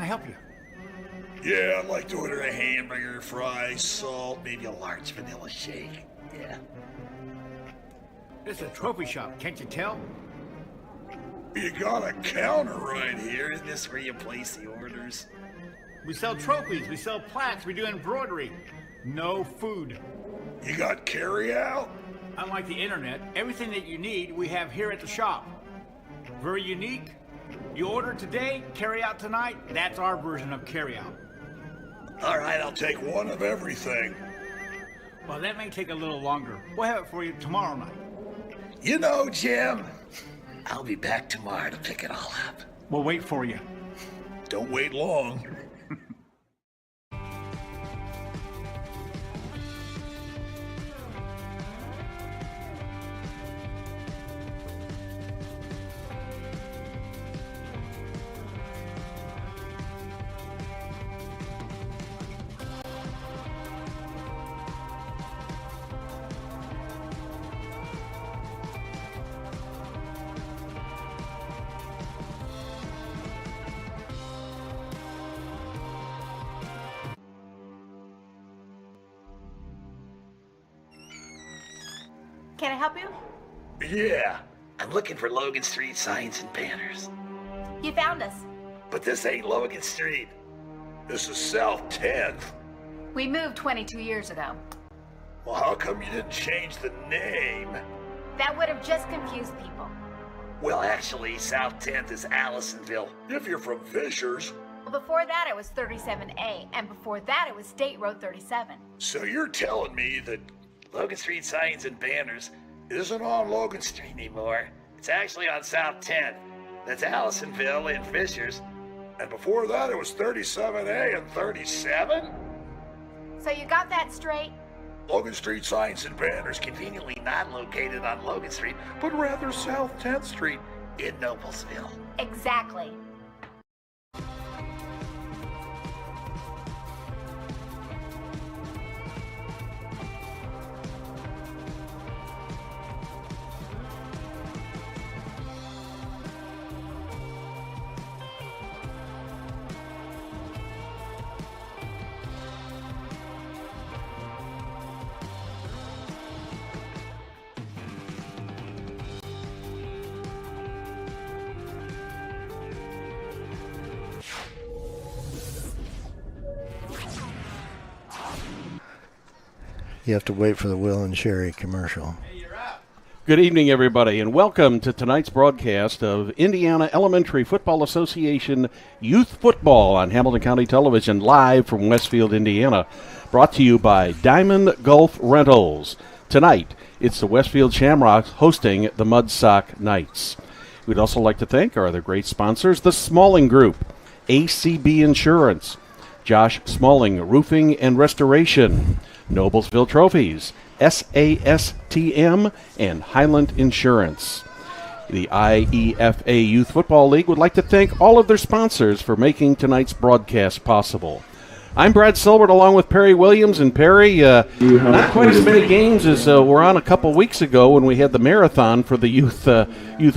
I help you? Yeah, I'd like to order a hamburger, fries, salt, maybe a large vanilla shake. Yeah. It's a trophy shop, can't you tell? You got a counter right here. Isn't this where you place the orders? We sell trophies, we sell plaques, we do embroidery. No food. You got carry-out? Unlike the internet, everything that you need we have here at the shop. Very unique. You order today, carry out tonight. That's our version of carry out. All right, I'll take one of everything. Well, that may take a little longer. We'll have it for you tomorrow night. You know, Jim, I'll be back tomorrow to pick it all up. We'll wait for you. Don't wait long. Can I help you? Yeah, I'm looking for Logan Street signs and banners. You found us. But this ain't Logan Street. This is South 10th. We moved 22 years ago. Well, how come you didn't change the name? That would have just confused people. Well, actually, South 10th is Allisonville, if you're from Fishers. Well, before that it was 37A, and before that it was State Road 37. So you're telling me that Logan Street signs and banners isn't on Logan Street anymore. It's actually on South 10th. That's Allisonville and Fishers. And before that, it was 37A and 37? So you got that straight? Logan Street signs and banners conveniently not located on Logan Street, but rather South 10th Street in Noblesville. Exactly. You have to wait for the Will and Sherry commercial. Good evening, everybody, and welcome to tonight's broadcast of Indiana Elementary Football Association Youth Football on Hamilton County Television, live from Westfield, Indiana. Brought to you by Diamond Gulf Rentals. Tonight, it's the Westfield Shamrocks hosting the Mudsock Knights. We'd also like to thank our other great sponsors, the Smalling Group, ACB Insurance, Josh Smalling Roofing and Restoration, Noblesville Trophies, SASTM, and Highland Insurance. The IEFA Youth Football League would like to thank all of their sponsors for making tonight's broadcast possible. I'm Brad Silbert along with Perry Williams. And Perry, not quite as many games as were on a couple weeks ago when we had the marathon for the Youth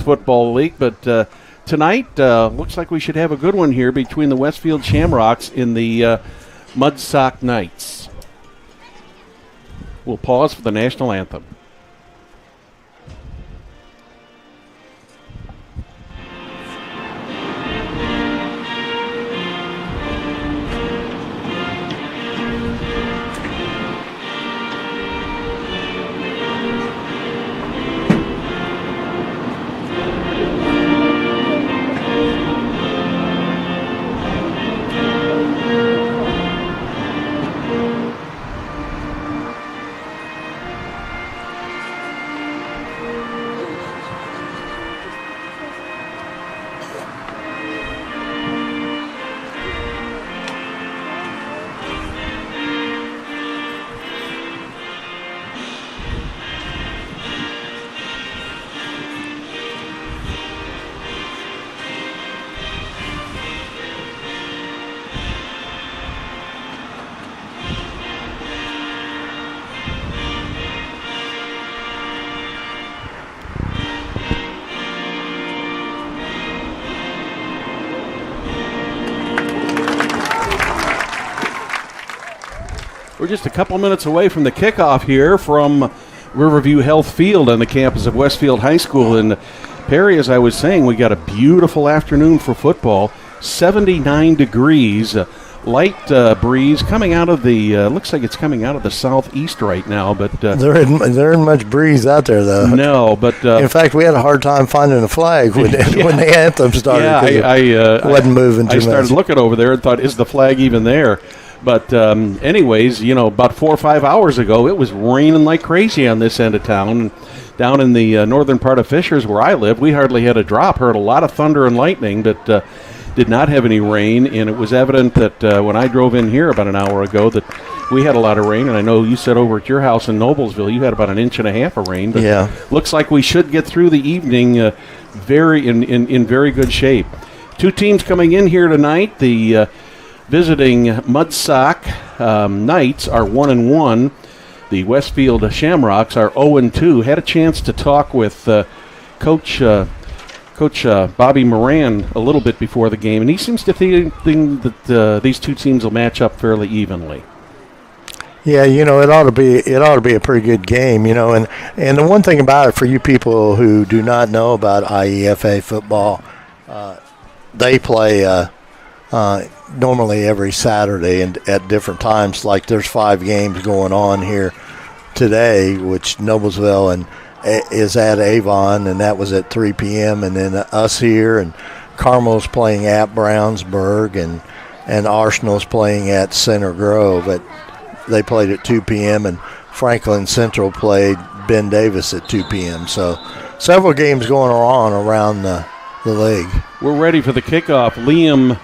Football League, but tonight looks like we should have a good one here between the Westfield Shamrocks and the Mudsock Knights. We'll pause for the national anthem. just a couple minutes away from the kickoff here from Riverview Health Field on the campus of Westfield High School. And Perry, as I was saying, we got a beautiful afternoon for football. 79 degrees, light breeze coming out of the, looks like it's coming out of the southeast right now. But there isn't much breeze out there, though. No, but in fact, we had a hard time finding a flag when the anthem started. Yeah, it wasn't moving too much. I started looking over there and thought, is the flag even there? But anyways, about 4 or 5 hours ago, it was raining like crazy on this end of town. Down in the northern part of Fishers, where I live, we hardly had a drop. Heard a lot of thunder and lightning, but did not have any rain. And it was evident that when I drove in here about an hour ago that we had a lot of rain. And I know you said over at your house in Noblesville you had about 1.5 inches of rain. But yeah, looks like we should get through the evening in very good shape. Two teams coming in here tonight. The visiting Mudsock Knights are 1-1. The Westfield Shamrocks are 0-2. Had a chance to talk with Coach Bobby Moran a little bit before the game, and he seems to think that these two teams will match up fairly evenly. Yeah, it ought to be a pretty good game, and the one thing about it for you people who do not know about IEFA football, they play normally every Saturday and at different times. Like there's 5 games going on here today, which Noblesville and is at Avon, and that was at 3 p.m. And then us here, and Carmel's playing at Brownsburg, and Arsenal's playing at Center Grove. They played at 2 p.m. and Franklin Central played Ben Davis at 2 p.m. So several games going on around the league. We're ready for the kickoff. Liam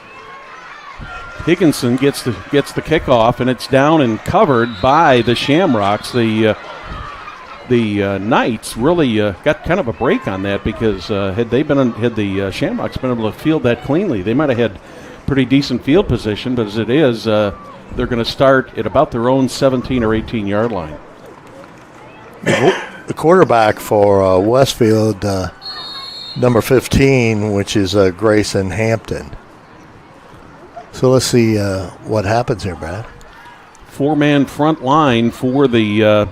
Higginson gets the kickoff, and it's down and covered by the Shamrocks. The Knights really got kind of a break on that, because had the Shamrocks been able to field that cleanly, they might have had pretty decent field position. But as it is, they're going to start at about their own 17 or 18 yard line. The quarterback for Westfield, number 15, which is Grayson Hampton. So let's see what happens here, Brad. 4-man front line for the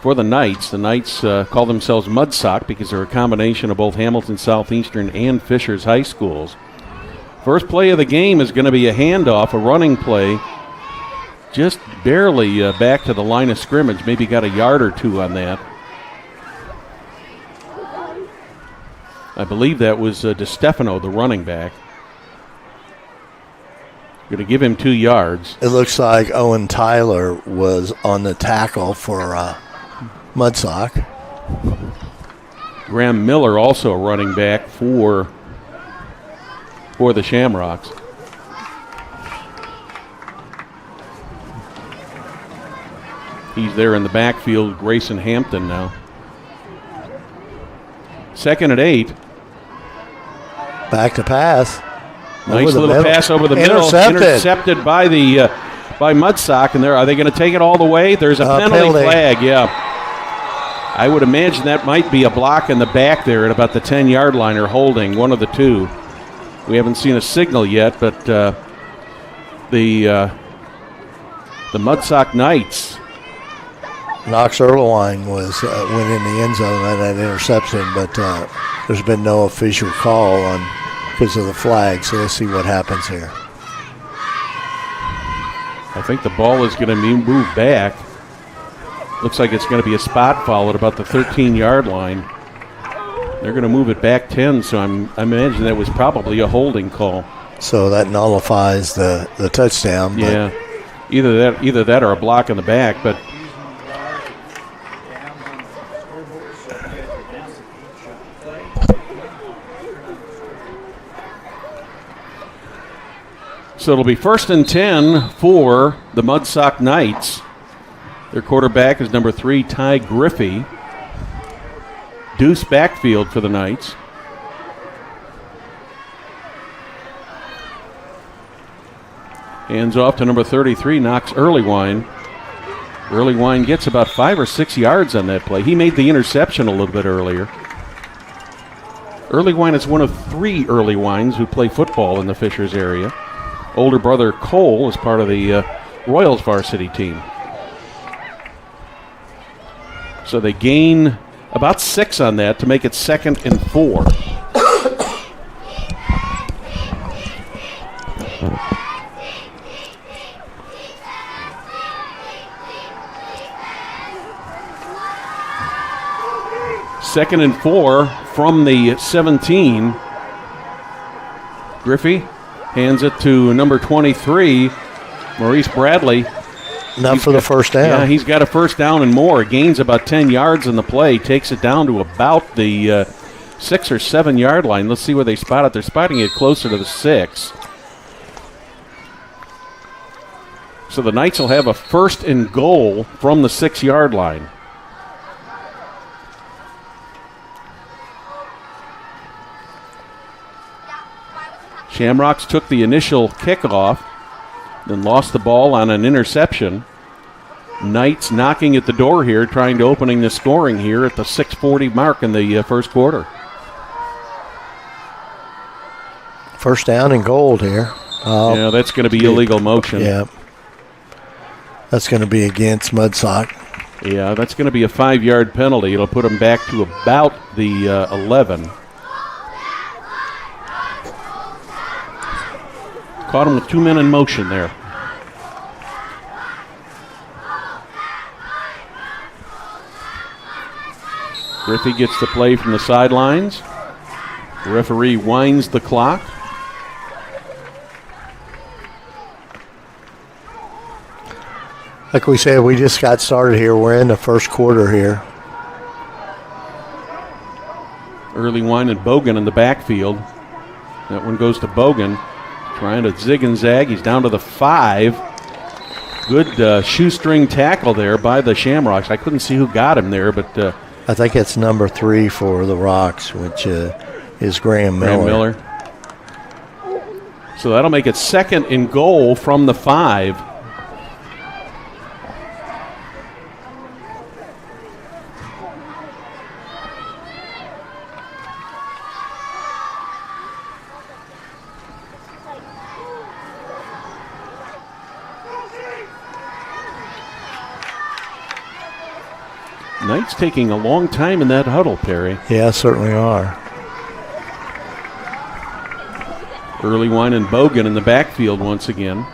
Knights. The Knights call themselves Mudsock because they're a combination of both Hamilton Southeastern and Fishers High Schools. First play of the game is going to be a handoff, a running play, just barely back to the line of scrimmage. Maybe got a yard or two on that. I believe that was DeStefano, the running back. Going to give him 2 yards. It looks like Owen Tyler was on the tackle for Mudsock. Graham Miller also a running back for the Shamrocks. He's there in the backfield, Grayson Hampton now. 2nd and 8. Back to pass. Nice little pass over the middle. Intercepted by Mudsock. And are they going to take it all the way? There's a penalty flag, yeah. I would imagine that might be a block in the back there at about the 10-yard line, or holding, one of the two. We haven't seen a signal yet, but the Mudsock Knights. Knox Erlewine went in the end zone on that interception, but there's been no official call because of the flag. So let's see what happens here. I think the ball is going to be moved back. Looks like it's going to be a spot foul at about the 13-yard line. They're going to move it back 10, so I imagine that was probably a holding call. So that nullifies the touchdown. Yeah, either that or a block in the back, but. So it'll be 1st and 10 for the Mudsock Knights. Their quarterback is number 3, Ty Griffey. Deuce backfield for the Knights. Hands off to number 33, Knox Erlewine. Erlewine gets about 5 or 6 yards on that play. He made the interception a little bit earlier. Erlewine is one of 3 Erlewines who play football in the Fishers area. Older brother Cole is part of the Royals varsity team. So they gain about 6 on that to make it 2nd and 4. Second and 4 from the 17. Griffey hands it to number 23, Maurice Bradley. Enough for the first down. Yeah, he's got a first down and more. Gains about 10 yards in the play. Takes it down to about the 6 or 7 yard line. Let's see where they spot it. They're spotting it closer to the 6. So the Knights will have a 1st and goal from the 6 yard line. Shamrocks took the initial kickoff, then lost the ball on an interception. Knights knocking at the door here, trying to opening the scoring here at the 6:40 mark in the first quarter. First down and goal here. Yeah, that's going to be illegal motion. Yeah. That's going to be against Mudsock. Yeah, that's going to be a 5-yard penalty. It'll put them back to about the 11. Caught him with 2 men in motion there. Griffey gets the play from the sidelines. The referee winds the clock. Like we said, we just got started here. We're in the first quarter here. Early wine and Bogan in the backfield. That one goes to Bogan. Trying to zig and zag. He's down to the 5. Good shoestring tackle there by the Shamrocks. I couldn't see who got him there, but I think it's number 3 for the Rocks, which is Graham Miller. So that'll make it 2nd and goal from the 5. Knights taking a long time in that huddle, Perry. Yeah, certainly are. Early wine and Bogan in the backfield once again.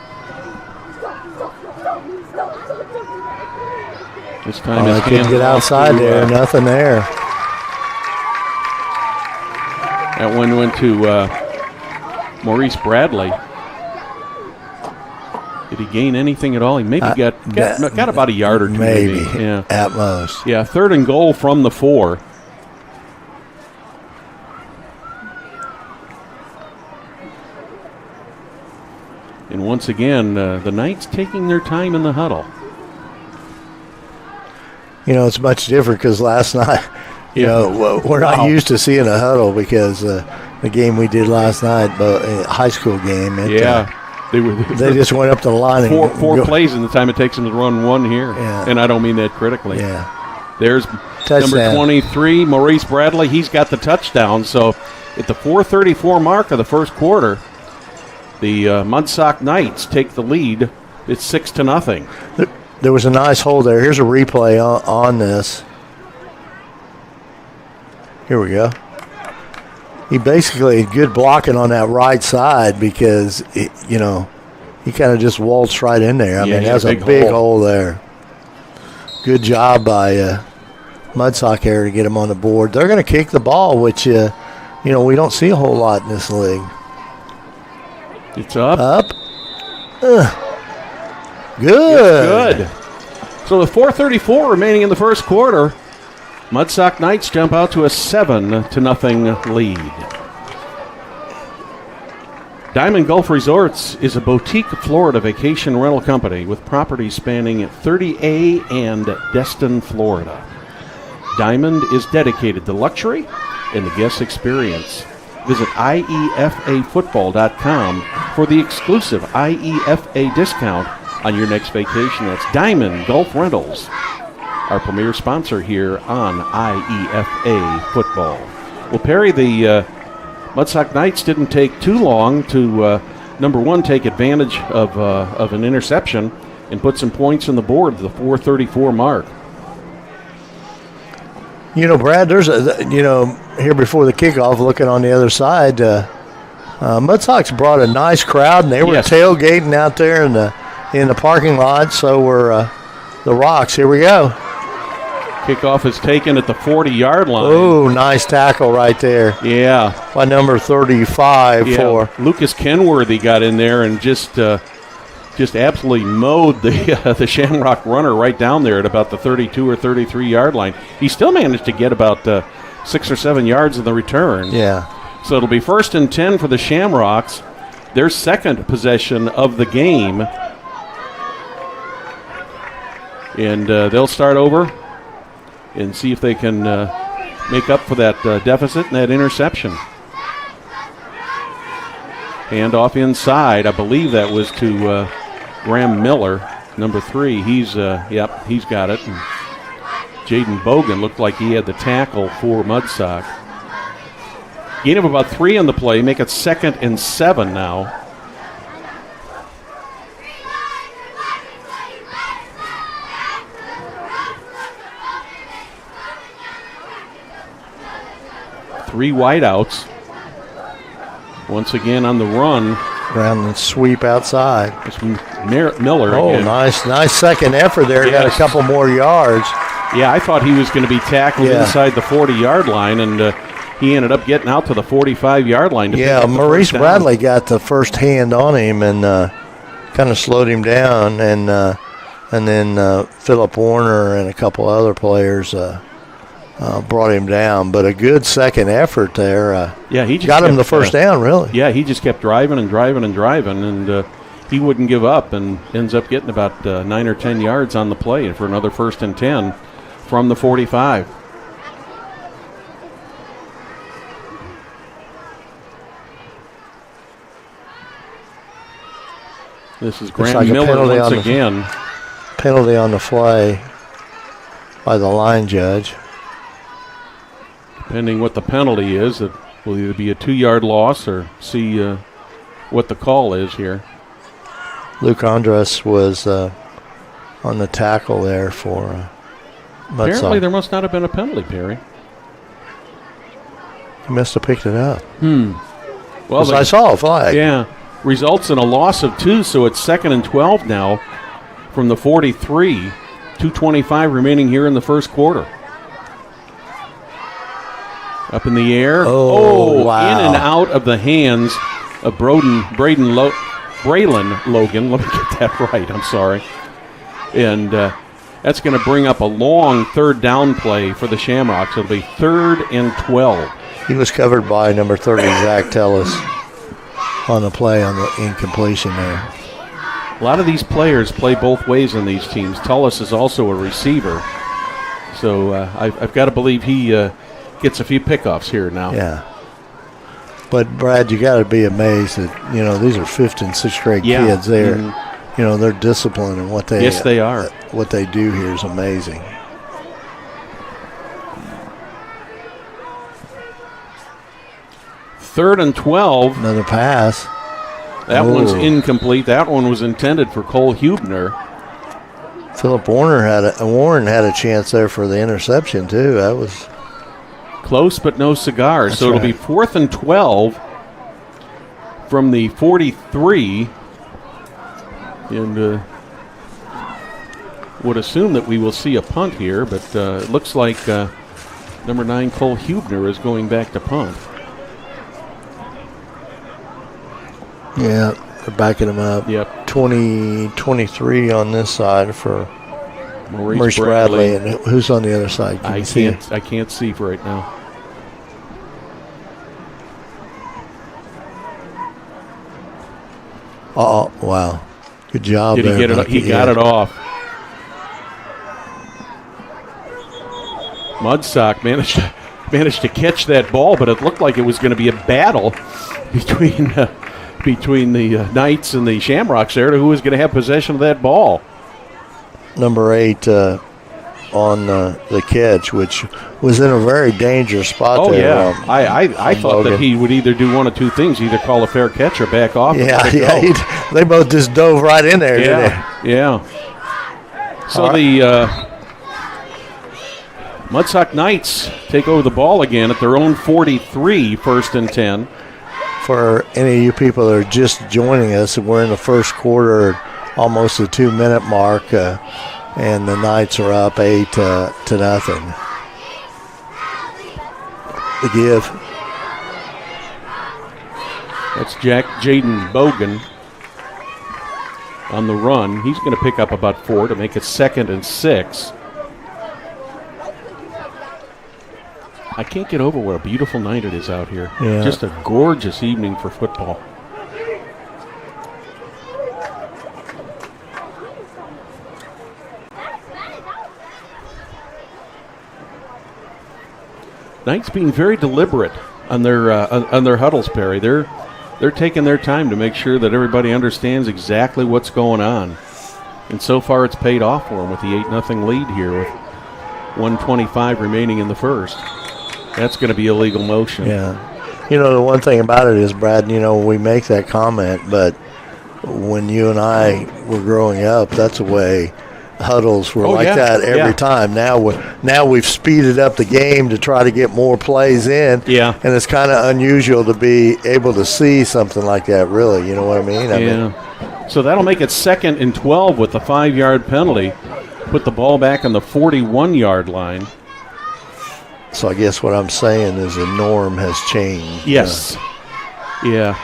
This time I couldn't get outside there. Nothing there. That one went to Maurice Bradley. Did he gain anything at all? He maybe got about a yard or two. Maybe, yeah, at most. Yeah, 3rd and goal from the 4. And once again, the Knights taking their time in the huddle. You know, it's much different because last night, you know, we're not used to seeing a huddle because the game we did last night, but high school game. They just went up to the line. Four plays in the time it takes them to run one here. Yeah. And I don't mean that critically. Yeah. There's touchdown. Number 23, Maurice Bradley. He's got the touchdown. So at the 4:34 mark of the first quarter, the Mudsock Knights take the lead. It's 6-0. There was a nice hold there. Here's a replay on this. Here we go. He basically had good blocking on that right side because, he kind of just waltzed right in there. I mean, that's a big hole there. Good job by Mudsock here to get him on the board. They're going to kick the ball, which, we don't see a whole lot in this league. It's up. Up. Good. Good. So with 4:34 remaining in the first quarter, Mudsock Knights jump out to a 7-0 lead. Diamond Gulf Resorts is a boutique Florida vacation rental company with properties spanning 30A and Destin, Florida. Diamond is dedicated to luxury and the guest experience. Visit IEFAfootball.com for the exclusive IEFA discount on your next vacation. That's Diamond Gulf Rentals, our premier sponsor here on IEFA Football. Well, Perry, the Mudsock Knights didn't take too long to, number one, take advantage of an interception and put some points on the board at the 4:34 mark. Brad, there's here before the kickoff, looking on the other side, Mudsock's brought a nice crowd, and they were tailgating out there in the parking lot. So were the Rocks. Here we go. Kickoff is taken at the 40-yard line. Oh, nice tackle right there. Yeah. By number 35 for Lucas Kenworthy got in there and just absolutely mowed the Shamrock runner right down there at about the 32 or 33-yard line. He still managed to get about 6 or 7 yards in the return. Yeah. So it'll be 1st and 10 for the Shamrocks, their second possession of the game. And they'll start over and see if they can make up for that deficit and that interception. Hand off inside. I believe that was to Graham Miller, number 3. He's got it. And Jaden Bogan looked like he had the tackle for Mudsock. Gain of about 3 on the play. Make it 2nd and 7 now. Three wideouts. Once again on the run. Around the sweep outside. It's Miller. Oh, again. Nice second effort there. Got a couple more yards. Yeah, I thought he was going to be tackled inside the 40-yard line, and he ended up getting out to the 45-yard line. Maurice Bradley got the first hand on him and kind of slowed him down, and then Philip Warner and a couple other players brought him down. But a good second effort there. He just got him the first down, really. Yeah, he just kept driving, and he wouldn't give up, and ends up getting about 9 or 10 yards on the play for another 1st and 10 from the 45. This is Graham Miller once again. Penalty on the fly by the line judge. Depending what the penalty is, it will either be a 2-yard loss or see what the call is here. Luke Andres was on the tackle there for Mudsock. Apparently there must not have been a penalty, Perry. He must have picked it up. Well, I saw a flag. Yeah. Results in a loss of 2, so it's 2nd and 12 now from the 43. 2:25 remaining here in the first quarter. Up in the air. Oh, wow. In and out of the hands of Braylon Logan. Let me get that right. I'm sorry. And that's going to bring up a long 3rd down play for the Shamrocks. It'll be 3rd and 12. He was covered by number 30, Zach Tellis, on the play on the incompletion there. A lot of these players play both ways in these teams. Tullis is also a receiver. So I've got to believe he gets a few pickoffs here now. Yeah. But, Brad, you got to be amazed that, these are 5th and 6th grade kids there. Mm-hmm. They're disciplined in what they Yes, they are. What they do here is amazing. Third and 12. Another pass. That one's incomplete. That one was intended for Cole Hubner. Philip Warren had a chance there for the interception too. That was close, but no cigars. That's so it'll right. be 4th and 12 from the 43, and would assume that we will see a punt here, but it looks like number 9 Cole Hubner is going back to punt. Yeah, they're backing him up. Yep. 23 on this side for Maurice Bradley. And who's on the other side? I can't see for right now. Oh, wow. Good job Did there. he get it? He got it off. Mudsock managed to catch that ball, but it looked like it was going to be a battle between the Knights and the Shamrocks there to who was going to have possession of that ball. Number 8 on the catch, which was in a very dangerous spot there. Yeah. I thought that he would either do one of two things, either call a fair catch or back off. They both just dove right in there, didn't they? Yeah. So the Mudsock Knights take over the ball again at their own 43, 1st and 10. For any of you people that are just joining us, we're in the first quarter, almost the 2-minute mark, and the Knights are up 8 to nothing. The give. That's Jaden Bogan on the run. He's going to pick up about 4 to make it 2nd and 6. I can't get over what a beautiful night it is out here. Yeah. Just a gorgeous evening for football. Knights being very deliberate on their huddles, Perry. They're taking their time to make sure that everybody understands exactly what's going on. And so far it's paid off for them with the 8-0 lead here with 1:25 remaining in the first. That's going to be a legal motion. Yeah. The one thing about it is, Brad, we make that comment, but when you and I were growing up, that's the way huddles were that every time. Now we've speeded up the game to try to get more plays in. Yeah. And it's kind of unusual to be able to see something like that, really. You know what I mean? I mean, so that'll make it 2nd and 12 with the 5-yard penalty. Put the ball back on the 41-yard line. So I guess what I'm saying is the norm has changed. Yes. Yeah.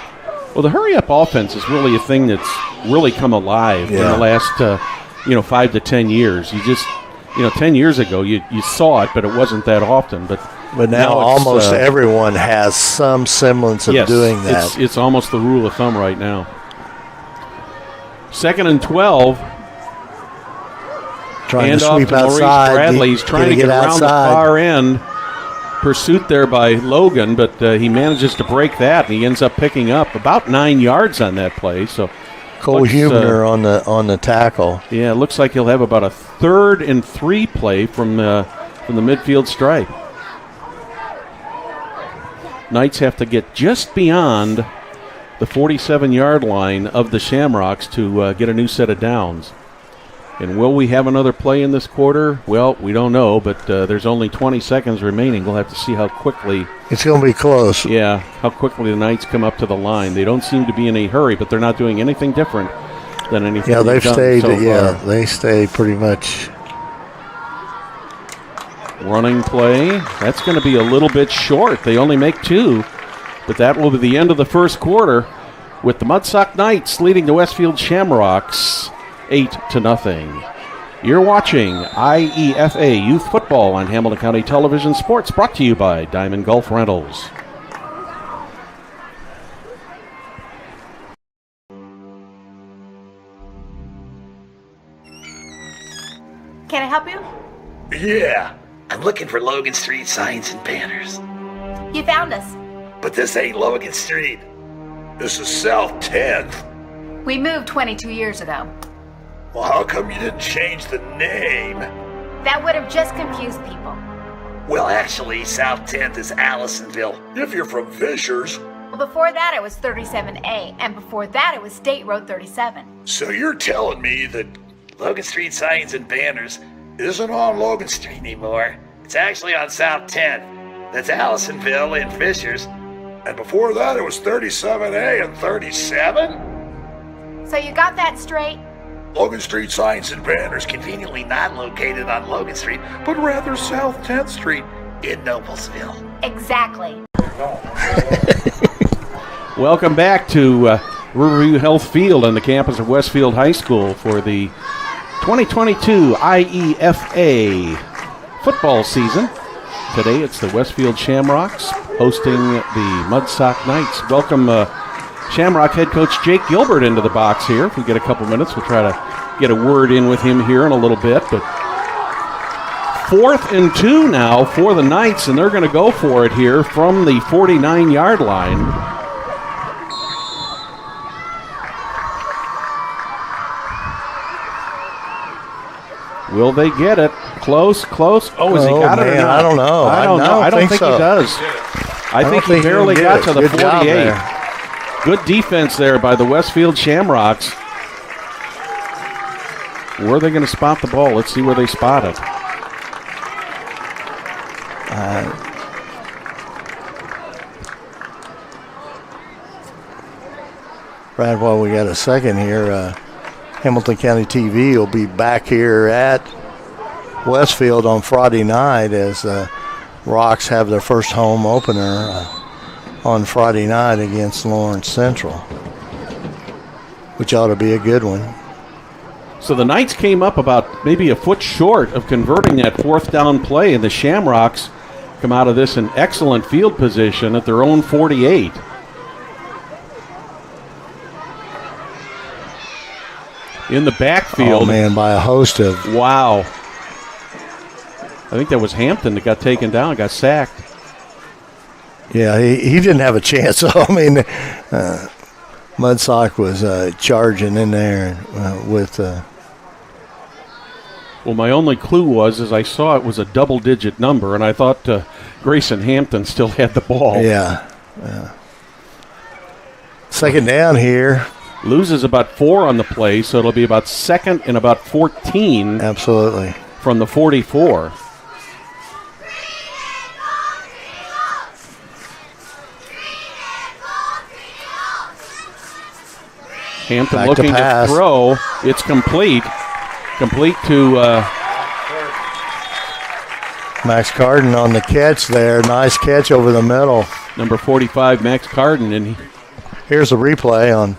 Well, the hurry-up offense is really a thing that's really come alive in the last, 5 to 10 years. You just, 10 years ago you saw it, but it wasn't that often. But now almost everyone has some semblance of doing that. It's almost the rule of thumb right now. 2nd and 12. Trying to Handoff sweep to Maurice outside. Bradley. He's trying to get around the far end. Pursuit there by Logan, but he manages to break that, and he ends up picking up about 9 yards on that play. So Cole Huebner on the tackle. Yeah, it looks like he'll have about a 3rd and 3 play from the midfield stripe. Knights have to get just beyond the 47-yard line of the Shamrocks to get a new set of downs. And will we have another play in this quarter? Well, we don't know, but there's only 20 seconds remaining. We'll have to see how quickly. It's going to be close. Yeah, how quickly the Knights come up to the line. They don't seem to be in a hurry, but they're not doing anything different than anything. Yeah, they've stayed. So they stay pretty much. Running play. That's going to be a little bit short. They only make 2, but that will be the end of the first quarter with the Mudsock Knights leading the Westfield Shamrocks 8-0. You're watching IEFA Youth Football on Hamilton County Television Sports, brought to you by Diamond Gulf Rentals. Can I help you? Yeah, I'm looking for Logan Street signs and banners. You found us. But this ain't Logan Street. This is South 10th. We moved 22 years ago. Well, how come you didn't change the name? That would have just confused people. Well, actually, South 10th is Allisonville, if you're from Fishers. Well, before that it was 37A, and before that it was State Road 37. So you're telling me that Logan Street signs and banners isn't on Logan Street anymore? It's actually on South 10th. That's Allisonville and Fishers. And before that it was 37A and 37? So you got that straight? Logan Street signs and banners conveniently not located on Logan Street, but rather South 10th Street in Noblesville. Exactly. Welcome back to Riverview Health Field on the campus of Westfield High School for the 2022 IEFA football season. Today it's the Westfield Shamrocks hosting the Mudsock Knights. Welcome Shamrock head coach Jake Gilbert into the box here. If we get a couple minutes, we'll try to get a word in with him here in a little bit. But 4th and 2 now for the Knights, and they're going to go for it here from the 49-yard line. Will they get it? Close. Oh, has he got it or not? I don't know. I don't think so. He does. I think he barely got to the 48. Good defense there by the Westfield Shamrocks. Where are they going to spot the ball? Let's see where they spot it. Brad, while we got a second here, Hamilton County TV will be back here at Westfield on Friday night as Rocks have their first home opener on Friday night against Lawrence Central, which ought to be a good one. So the Knights came up about maybe a foot short of converting that fourth down play, and the Shamrocks come out of this in excellent field position at their own 48. In the backfield. Oh, man, by a host of. Wow. I think that was Hampton that got taken down, got sacked. Yeah, he didn't have a chance. So, I mean, Mudsock was charging in there with. Well, my only clue was I saw it was a double-digit number, and I thought Grayson Hampton still had the ball. Yeah. Second down here. Loses about 4 on the play, so it'll be about second and about 14. Absolutely. From the 44. Hampton Back looking to throw. It's complete. Complete to Max Carden on the catch there. Nice catch over the middle. Number 45, Max Carden. And here's a replay on.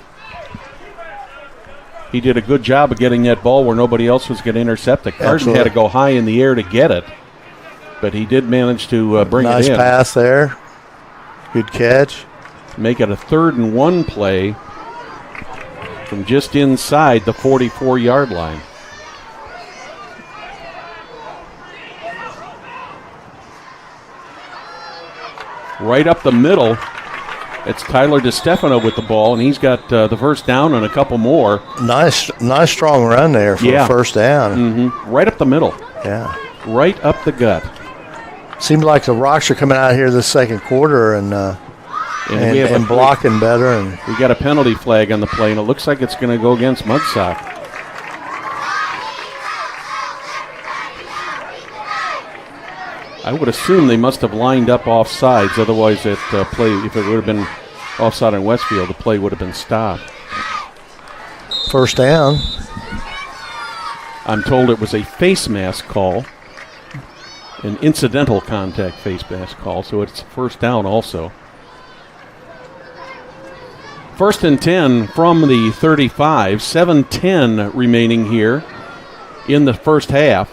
He did a good job of getting that ball where nobody else was going to intercept it. Carden had to go high in the air to get it, but he did manage to bring it in. Nice pass there. Good catch. Make it a 3rd and 1 play from just inside the 44-yard line. Right up the middle, it's Tyler DeStefano with the ball, and he's got the first down and a couple more. Nice strong run there for a first down. Mm-hmm. Right up the middle. Yeah. Right up the gut. Seems like the Rocks are coming out here this second quarter and blocking better. And we got a penalty flag on the play, and it looks like it's going to go against Mudsock. I would assume they must have lined up off sides, otherwise that play, if it would have been offside in Westfield, the play would have been stopped. First down. I'm told it was a face mask call, an incidental contact face mask call, so it's first down also. 1st and 10 from the 35, 7:10 remaining here in the first half.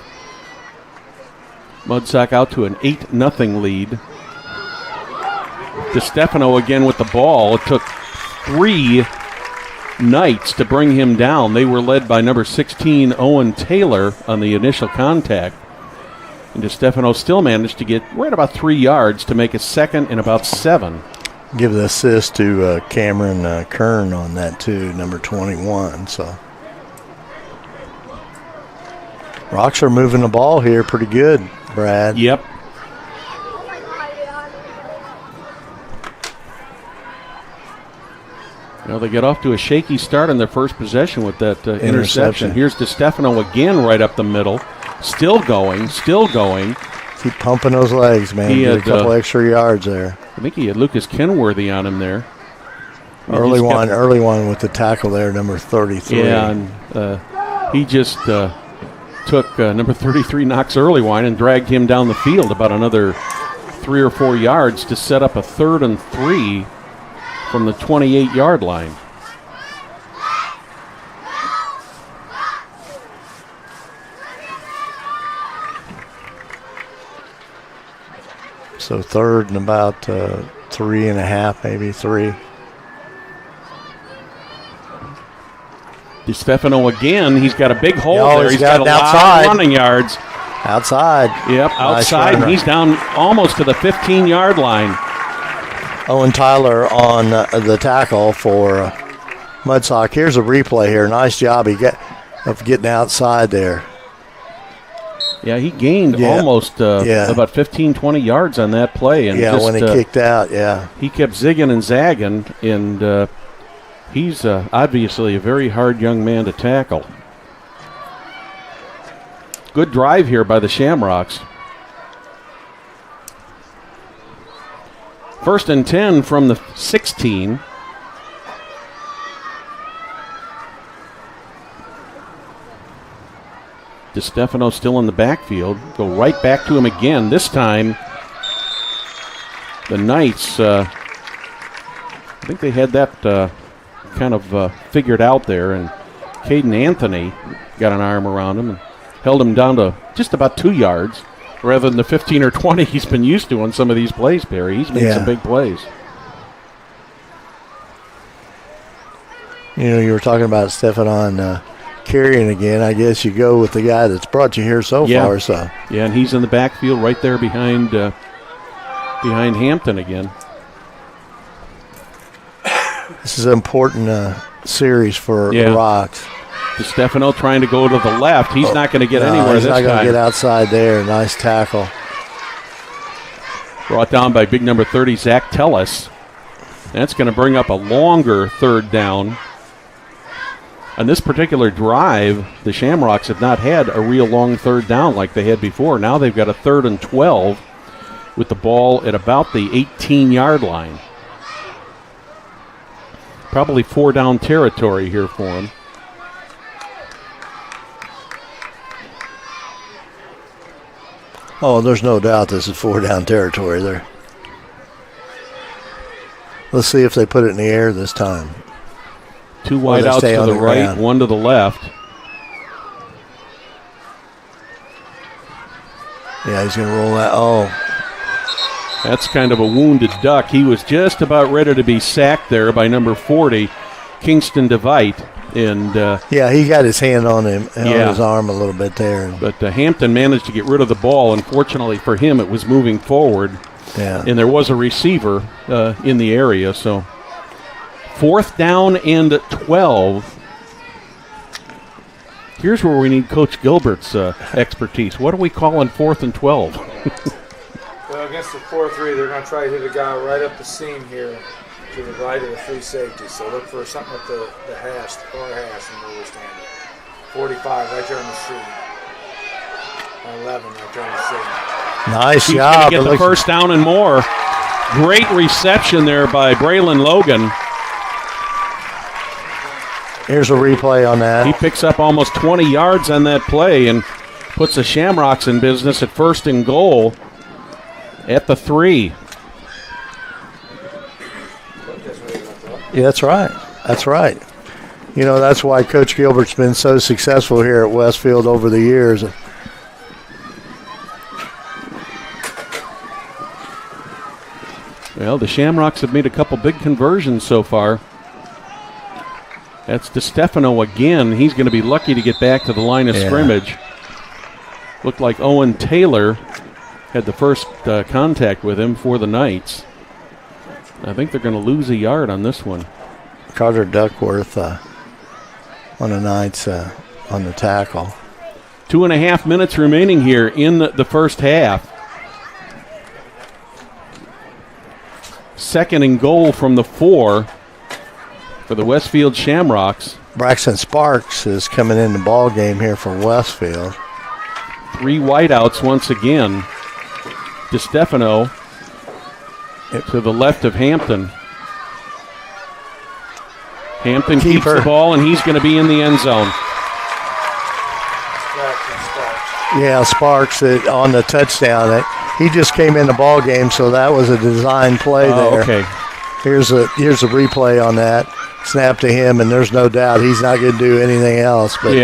Mudsock out to an 8-0 lead. DeStefano again with the ball. It took 3 Knights to bring him down. They were led by number 16, Owen Taylor, on the initial contact. And DeStefano still managed to get right about 3 yards to make a 2nd and about 7. Give the assist to Cameron Kern on that too, number 21. So Rocks are moving the ball here pretty good, Brad. Yep. Well, they get off to a shaky start on their first possession with that interception. Here's DeStefano again right up the middle. Still going. Keep pumping those legs, man. He had a couple extra yards there. I think he had Lucas Kenworthy on him there. Early one with the tackle there, number 33. Yeah, and he just took number 33 Knox Earlywine and dragged him down the field about another 3 or 4 yards to set up a 3rd and 3 from the 28-yard line. So 3rd and about 3.5, maybe 3. DeStefano again. He's got a big hole there. He's got a lot of running yards. Outside. Yep, outside. Nice, and he's down almost to the 15-yard line. Owen Tyler on the tackle for Mudsock. Here's a replay here. Nice job of getting outside there. Yeah, he gained almost about 15, 20 yards on that play. And when he kicked out, he kept zigging and zagging, and he's obviously a very hard young man to tackle. Good drive here by the Shamrocks. First and 10 from the 16. DeStefano still in the backfield. Go right back to him again. This time, the Knights, I think they had that kind of figured out there, and Caden Anthony got an arm around him and held him down to just about 2 yards rather than the 15 or 20 he's been used to on some of these plays, Perry. He's made some big plays. You know, you were talking about Stefan carrying again. I guess you go with the guy that's brought you here so far. So yeah, and he's in the backfield right there behind Hampton again. This is an important series for the Rocks. DeStefano trying to go to the left. He's not going to get anywhere this time. He's not going to get outside there. Nice tackle. Brought down by big number 30, Zach Tellis. That's going to bring up a longer third down. On this particular drive, the Shamrocks have not had a real long third down like they had before. Now they've got a 3rd and 12 with the ball at about the 18-yard line. Probably 4-down territory here for them. Oh, there's no doubt this is 4-down territory there. Let's see if they put it in the air this time. 2 wide outs to the right, ground. 1 to the left. Yeah, he's going to roll that. Oh. That's kind of a wounded duck. He was just about ready to be sacked there by number 40, Kingston DeVite. And yeah, he got his hand on him, on his arm a little bit there. But Hampton managed to get rid of the ball. Unfortunately for him, it was moving forward. Yeah. And there was a receiver in the area. So 4th down and 12. Here's where we need Coach Gilbert's expertise. What are we calling 4th and 12? Well, against the 4-3, they're going to try to hit a guy right up the seam here to the right of the free safety. So look for something at the hash, the far hash from where we're standing. 45 right there on the seam. 11 right there on the seam. Nice He's job. Get the first down and more. Great reception there by Braylon Logan. Here's a replay on that. He picks up almost 20 yards on that play and puts the Shamrocks in business at 1st and goal at the 3. Yeah, that's right. That's right. You know, that's why Coach Gilbert's been so successful here at Westfield over the years. Well, the Shamrocks have made a couple big conversions so far. That's DeStefano again. He's going to be lucky to get back to the line of scrimmage. Looked like Owen Taylor had the first contact with him for the Knights. I think they're going to lose a yard on this one. Carter Duckworth on the Knights on the tackle. 2.5 minutes remaining here in the first half. 2nd and goal from the 4 for the Westfield Shamrocks. Braxton Sparks is coming in the ball game here for Westfield. 3 wideouts once again. DeStefano to the left of Hampton. Hampton keeps the ball, and he's going to be in the end zone. Yeah, Sparks on the touchdown. He just came in the ball game, so that was a design play there. Okay. Here's a replay on that. Snap to him, and there's no doubt he's not going to do anything else but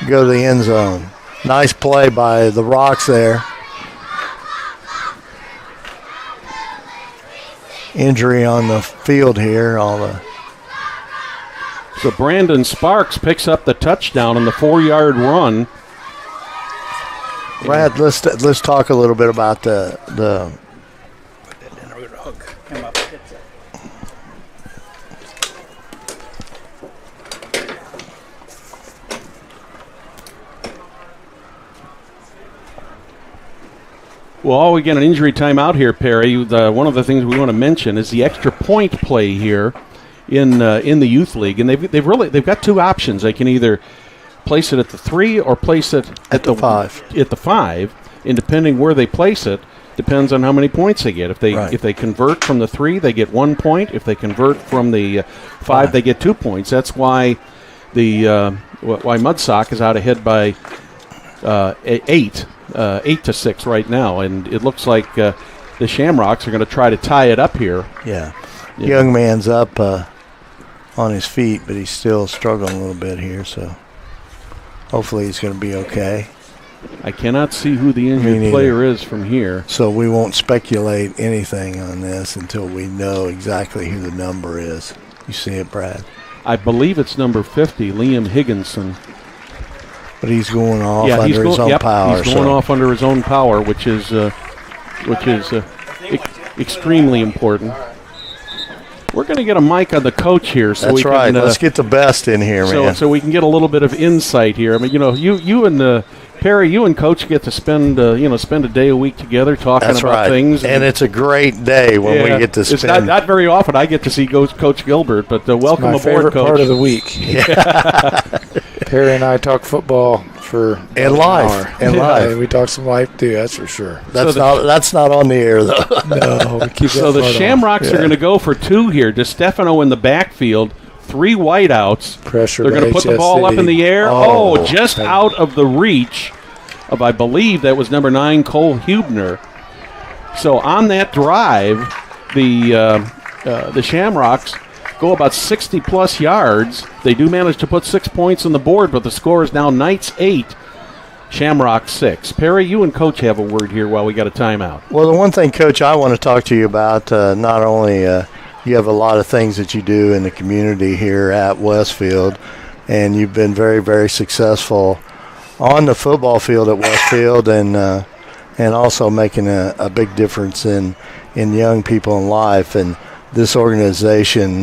go to the end zone. Nice play by the Rocks there. Injury on the field here. So Brandon Sparks picks up the touchdown on the 4-yard run. Brad, let's talk a little bit about the Well, we get an injury timeout here, Perry. One of the things we want to mention is the extra point play here in the youth league, and they've got 2 options. They can either place it at the 3 or place it at the 5. At the 5, and depending where they place it, Depends on how many points they get. If they Right. if they convert from the 3, they get 1 point. If they convert from the 5, they get 2 points. That's why why Mudsock is out ahead by 8 to 6 right now, and it looks like the Shamrocks are going to try to tie it up here. Yeah. Young man's up on his feet, but he's still struggling a little bit here, so hopefully he's going to be okay. I cannot see who the injured player is from here. So we won't speculate anything on this until we know exactly who the number is. You see it, Brad? I believe it's number 50, Liam Higginson. But he's going off under his own power. He's going off under his own power, which is extremely important. We're going to get a mic on the coach here, so That's right. Let's get the best in here, man. So we can get a little bit of insight here. I mean, you and Perry, you and Coach get to spend a day a week together talking about things. And it's a great day when we get to spend. It's not very often I get to see Coach Gilbert, but welcome aboard, my favorite Coach. part of the week. Perry and I talk football for and life. And life. We talk some life too, that's for sure. That's not on the air though. No, we keep So the Shamrocks are going to go for 2 here. DeStefano in the backfield, 3 wideouts. Pressure. They're going to put the ball up in the air. Just out of the reach of, I believe that was number 9, Cole Hubner. So on that drive, the Shamrocks go about 60-plus yards. They do manage to put 6 points on the board, but the score is now Knights 8, Shamrocks 6. Perry, you and Coach have a word here while we got a timeout. Well, the one thing, Coach, I want to talk to you about, not only you have a lot of things that you do in the community here at Westfield, and you've been very, very successful on the football field at Westfield, and also making a big difference in young people in life. And this organization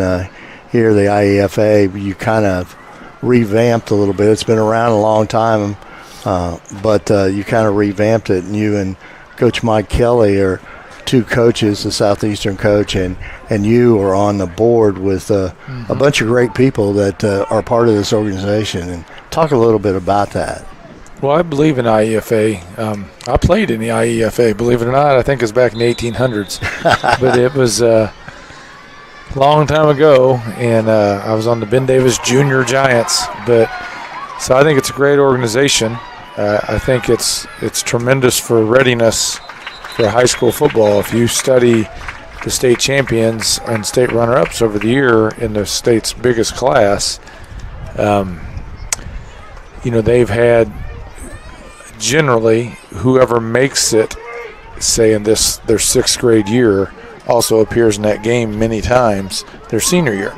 here, the IEFA, you kind of revamped a little bit. It's been around a long time, but you kind of revamped it. And you and Coach Mike Kelly are 2 coaches, the Southeastern coach, and you are on the board with a bunch of great people that are part of this organization. And talk a little bit about that. Well, I believe in IEFA. I played in the IEFA, believe it or not. I think it was back in the 1800s. But it was a long time ago, and I was on the Ben Davis Junior Giants. So I think it's a great organization. I think it's tremendous for readiness for high school football. If you study the state champions and state runner-ups over the year in the state's biggest class, they've had generally whoever makes it, say in their 6th grade year, also appears in that game many times their senior year.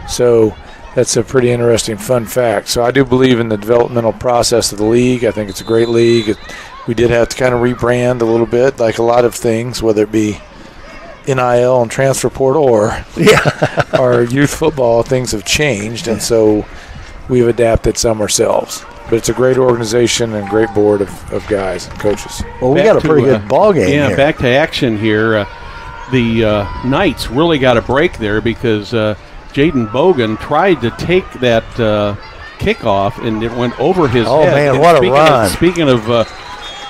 So that's a pretty interesting fun fact. So I do believe in the developmental process of the league. I think it's a great league. We did have to kind of rebrand a little bit, like a lot of things, whether it be NIL and transfer portal or our youth football, things have changed, and so we've adapted some ourselves. But it's a great organization and great board of guys and coaches. Well, we got a pretty good ball game here. Yeah, back to action here. The Knights really got a break there because Jaden Bogan tried to take that kickoff, and it went over his head. Oh, man, what a run. Speaking of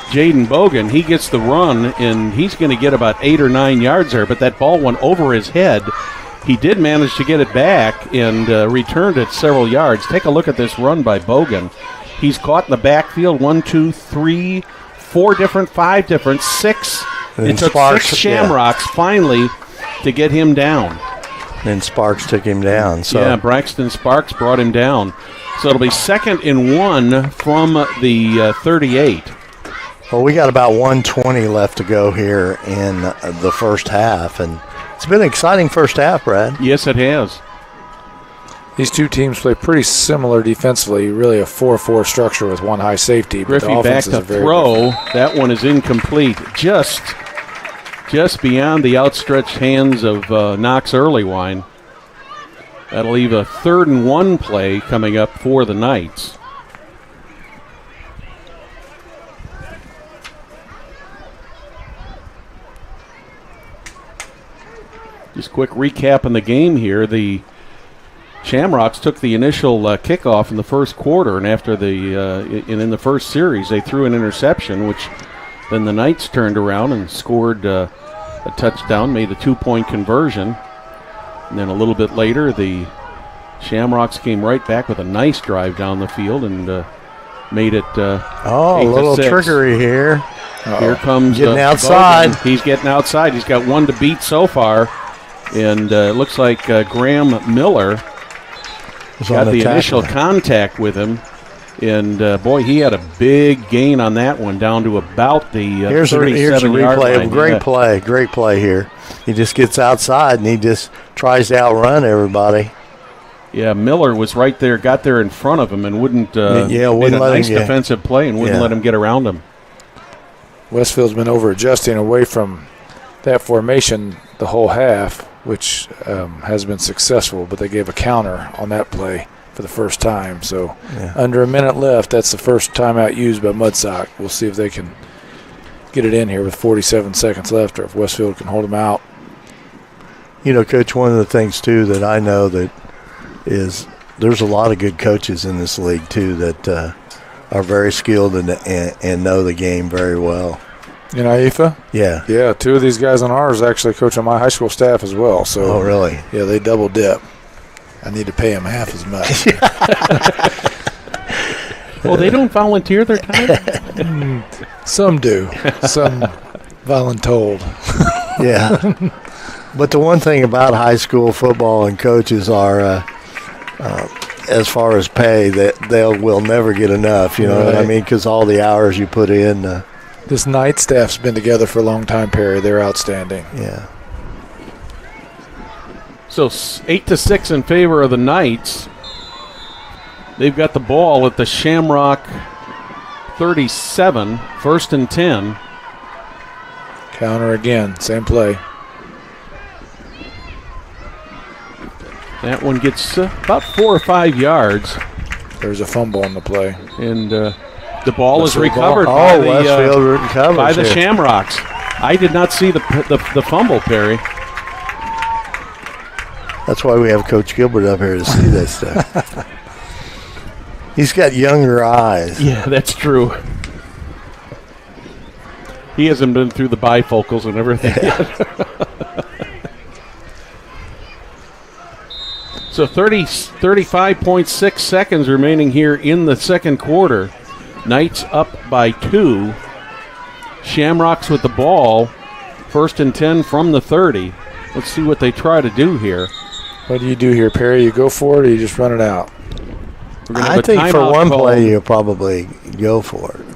Jaden Bogan, he gets the run, and he's going to get about 8 or 9 yards there, but that ball went over his head. He did manage to get it back and returned it several yards. Take a look at this run by Bogan. He's caught in the backfield 1, 2, 3, 4 different, 5 different, 6. It took Sparks, 6 Shamrocks finally to get him down. Then Sparks took him down. So. Yeah, Braxton Sparks brought him down. So it'll be 2nd and 1 from the 38. Well, we got about 1:20 left to go here in the first half, and it's been an exciting first half, Brad. Yes, it has. These 2 teams play pretty similar defensively, really a 4-4 structure with 1 high safety. But Griffey back to throw. That one is incomplete. Just beyond the outstretched hands of Knox Earlywine. That'll leave a 3rd and 1 play coming up for the Knights. Just quick recap on the game here. The Shamrocks took the initial kickoff in the first quarter, and after in the first series, they threw an interception, which Then the Knights turned around and scored a touchdown, made a 2-point conversion. And then a little bit later, the Shamrocks came right back with a nice drive down the field and made it 8-6. A little trickery here. Here comes getting outside. Bogan. He's getting outside. He's got one to beat so far. And it looks like Graham Miller got the initial contact with him. And, boy, he had a big gain on that one down to about the here's a replay line. Great play here. He just gets outside, and he just tries to outrun everybody. Yeah, Miller was right there, got there in front of him, and wouldn't let made a nice defensive play and wouldn't let him get around him. Westfield's been over-adjusting away from that formation the whole half, which has been successful, but they gave a counter on that play for the first time. So under a minute left, that's the first timeout used by Mudsock. We'll see if they can get it in here with 47 seconds left, or if Westfield can hold them out. You know, Coach, one of the things, too, that I know that is there's a lot of good coaches in this league, too, that are very skilled and know the game very well. In IEFA? Yeah. Yeah, 2 of these guys on ours actually coach on my high school staff as well. So, oh, really? Yeah, they double dip. I need to pay them half as much. Well, they don't volunteer their time? Some do. Some voluntold. Yeah. But the one thing about high school football and coaches are, as far as pay, that will never get enough, you know what I mean? Because all the hours you put in. This night staff's been together for a long time, Perry. They're outstanding. Yeah. So 8-6 in favor of the Knights. They've got the ball at the Shamrock 37, 1st and 10. Counter again, same play. That one gets about 4 or 5 yards. There's a fumble on the play. And the ball is recovered by the Shamrocks. I did not see the fumble, Perry. That's why we have Coach Gilbert up here to see this stuff. He's got younger eyes. Yeah, that's true. He hasn't been through the bifocals and everything yet. So 35.6 seconds remaining here in the second quarter. Knights up by 2. Shamrocks with the ball. 1st and 10 from the 30. Let's see what they try to do here. What do you do here, Perry? You go for it or you just run it out? I think for one play you'll probably go for it.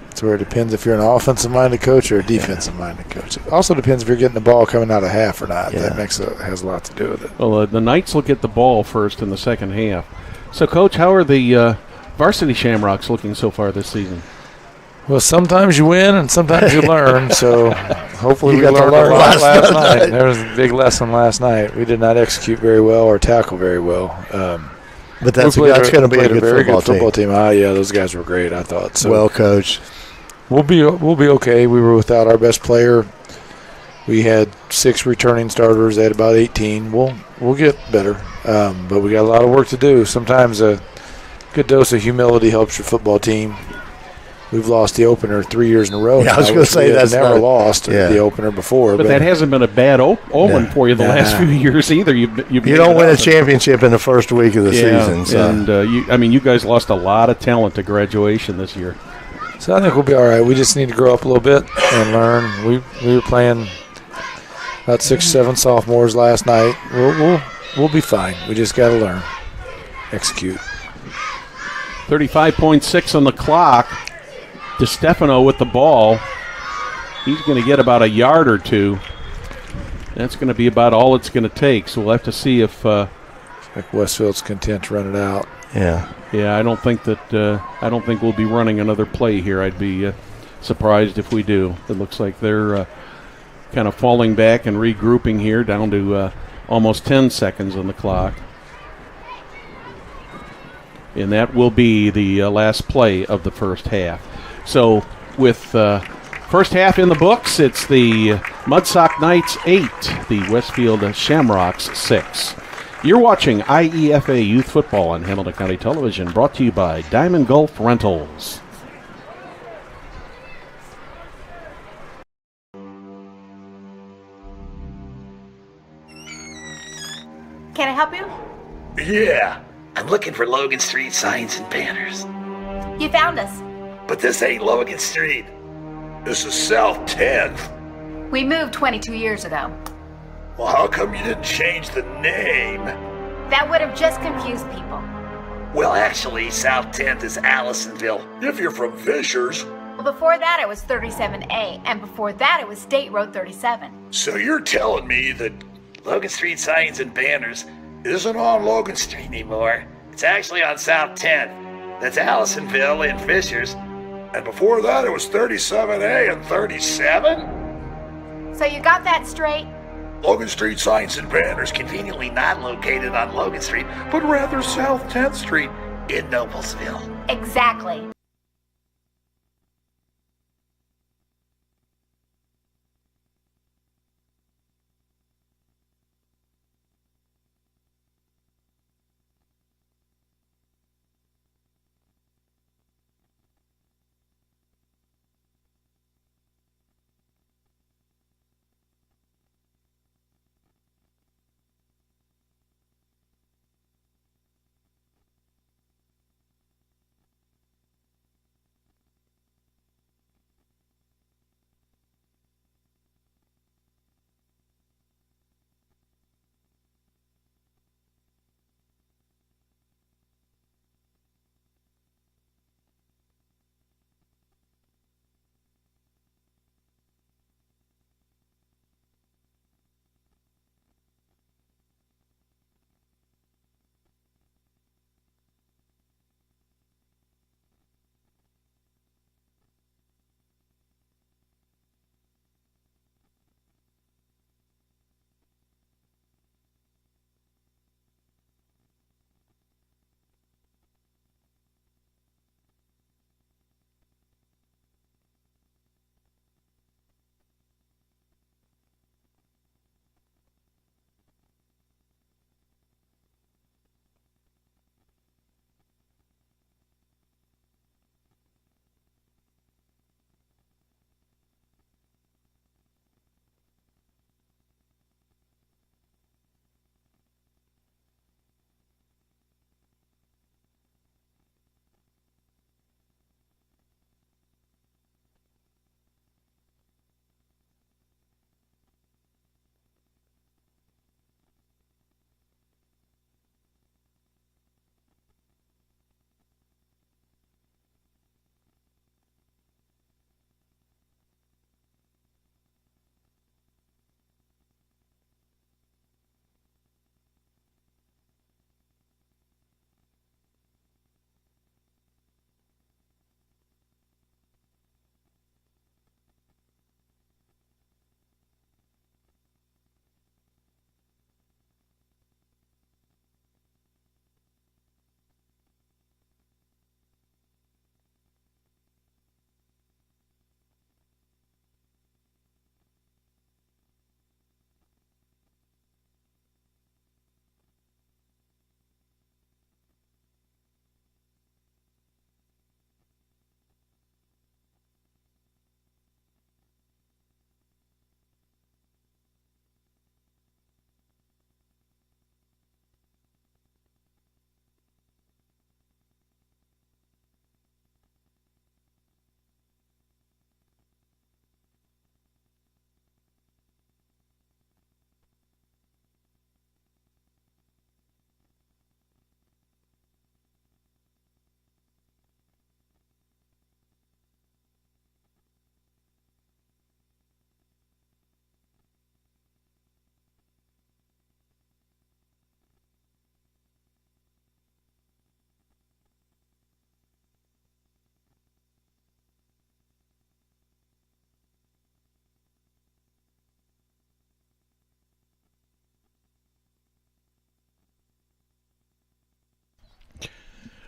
That's where it depends if you're an offensive-minded coach or a defensive-minded coach. It also depends if you're getting the ball coming out of half or not. Yeah. That has a lot to do with it. Well, the Knights will get the ball first in the second half. So, Coach, how are the varsity Shamrocks looking so far this season? Well, sometimes you win and sometimes you learn. So hopefully we learned a lot last night. There was a big lesson last night. We did not execute very well or tackle very well. But that's going to be a very good football team. Yeah, those guys were great, I thought. So well coached. We'll be okay. We were without our best player. We had 6 returning starters. They had about 18. We'll get better, but we got a lot of work to do. Sometimes a good dose of humility helps your football team. We've lost the opener 3 years in a row. Yeah, I was going to say that's never lost the opener before. But that hasn't been a bad omen for you the last few years either. You don't win a championship in the first week of the season. So. And you guys lost a lot of talent to graduation this year. So I think we'll be all right. We just need to grow up a little bit and learn. We were playing about 6-7 sophomores last night. We'll be fine. We just got to learn, execute. 35.6 on the clock. DeStefano with the ball. He's going to get about a yard or two. That's going to be about all it's going to take. So we'll have to see if like Westfield's content to run it out. Yeah. Yeah, I don't think we'll be running another play here. I'd be surprised if we do. It looks like they're kind of falling back and regrouping here down to almost 10 seconds on the clock. And that will be the last play of the first half. So with first half in the books, it's the Mudsock Knights 8, the Westfield Shamrocks 6. You're watching IEFA Youth Football on Hamilton County Television, brought to you by Diamond Gulf Rentals. Can I help you? Yeah, I'm looking for Logan Street signs and banners. You found us. But this ain't Logan Street. This is South 10th. We moved 22 years ago. Well, how come you didn't change the name? That would have just confused people. Well, actually, South 10th is Allisonville, if you're from Fishers. Well, before that it was 37A, and before that it was State Road 37. So you're telling me that Logan Street signs and banners isn't on Logan Street anymore? It's actually on South 10th. That's Allisonville and Fishers. And before that, it was 37A and 37? So you got that straight? Logan Street signs and banners conveniently not located on Logan Street, but rather South 10th Street in Noblesville. Exactly.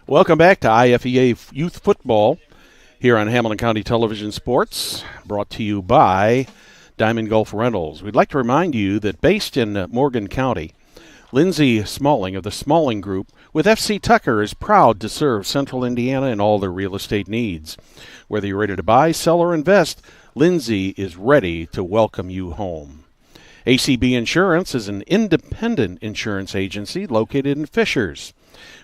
Welcome back to IFEA Youth Football here on Hamilton County Television Sports, brought to you by Diamond Gulf Rentals. We'd like to remind you that based in Morgan County, Lindsay Smalling of the Smalling Group with FC Tucker is proud to serve Central Indiana in all their real estate needs. Whether you're ready to buy, sell, or invest, Lindsay is ready to welcome you home. ACB Insurance is an independent insurance agency located in Fishers.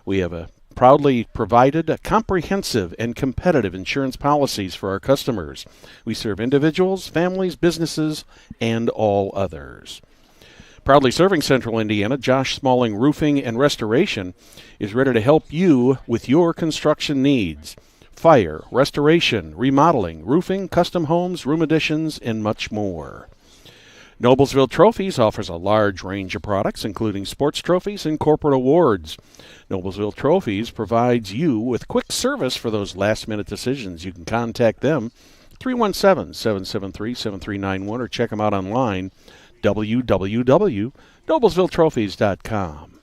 We have proudly provided comprehensive and competitive insurance policies for our customers. We serve individuals, families, businesses, and all others. Proudly serving Central Indiana, Josh Smalling Roofing and Restoration is ready to help you with your construction needs. Fire, restoration, remodeling, roofing, custom homes, room additions, and much more. Noblesville Trophies offers a large range of products, including sports trophies and corporate awards. Noblesville Trophies provides you with quick service for those last-minute decisions. You can contact them, 317-773-7391, or check them out online, www.noblesvilletrophies.com.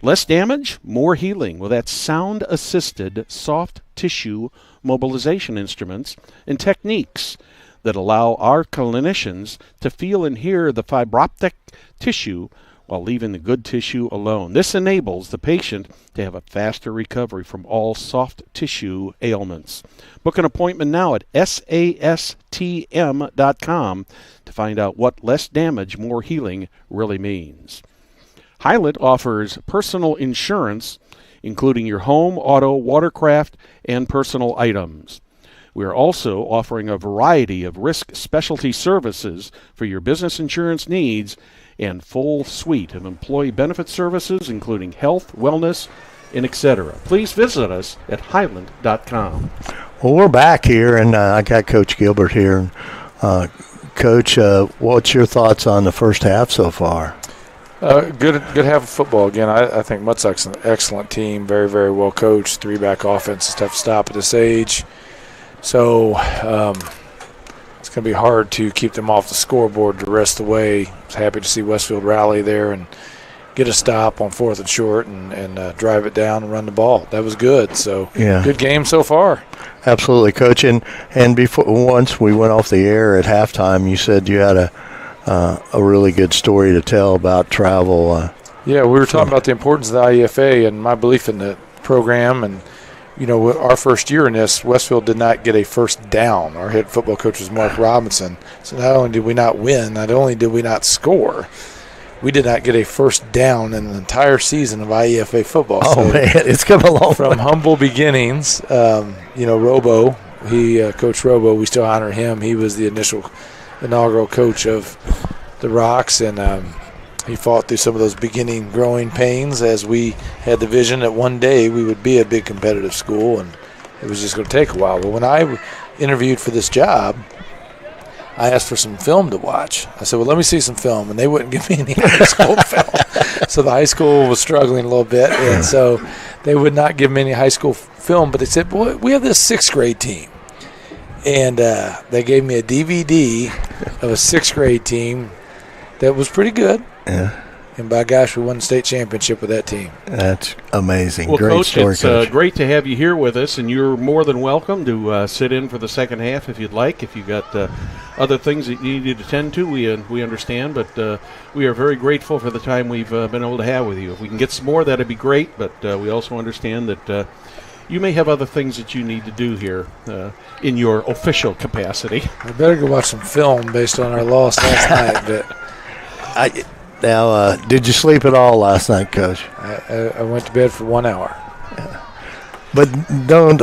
Less damage, more healing with that sound-assisted soft tissue mobilization instruments and techniques that allow our clinicians to feel and hear the fibroptic tissue while leaving the good tissue alone. This enables the patient to have a faster recovery from all soft tissue ailments. Book an appointment now at sastm.com to find out what less damage, more healing really means. Highland offers personal insurance, including your home, auto, watercraft, and personal items. We are also offering a variety of risk specialty services for your business insurance needs and full suite of employee benefit services, including health, wellness, and etc. Please visit us at highland.com. Well, we're back here, and I got Coach Gilbert here. Coach, what's your thoughts on the first half so far? Good half of football again. I think Mudsock's an excellent team, very, very well coached. Three-back offense is tough to stop at this age. So it's going to be hard to keep them off the scoreboard the rest of the way. I was happy to see Westfield rally there and get a stop on 4th and short and drive it down and run the ball. That was good. So Good game so far. Absolutely, Coach. And before once we went off the air at halftime, you said you had a really good story to tell about travel. Yeah, we were talking about the importance of the IEFA and my belief in the program. And, you know, our first year in this, Westfield did not get a first down. Our head football coach was Mark Robinson. So not only did we not win, not only did we not score, we did not get a first down in the entire season of IEFA football. Oh, so man, it's come along. From humble beginnings, Robo, Coach Robo, we still honor him. He was the inaugural coach of the Rocks, and he fought through some of those beginning growing pains as we had the vision that one day we would be a big competitive school, and it was just going to take a while. But when I interviewed for this job, I asked for some film to watch. I said, well, let me see some film, and they wouldn't give me any high school film. So the high school was struggling a little bit, and so they would not give me any high school film, but they said, boy, we have this 6th grade team. And they gave me a DVD of a 6th grade team that was pretty good. Yeah. And by gosh, we won the state championship with that team. That's amazing. Well, Great Coach, story, it's Coach. Great to have you here with us, and you're more than welcome to sit in for the second half if you'd like. If you've got other things that you need to attend to, we understand, but we are very grateful for the time we've been able to have with you. If we can get some more, that'd be great, but we also understand that you may have other things that you need to do here in your official capacity. I better go watch some film based on our loss last night. But Now, did you sleep at all last night, Coach? I went to bed for 1 hour. Yeah. But don't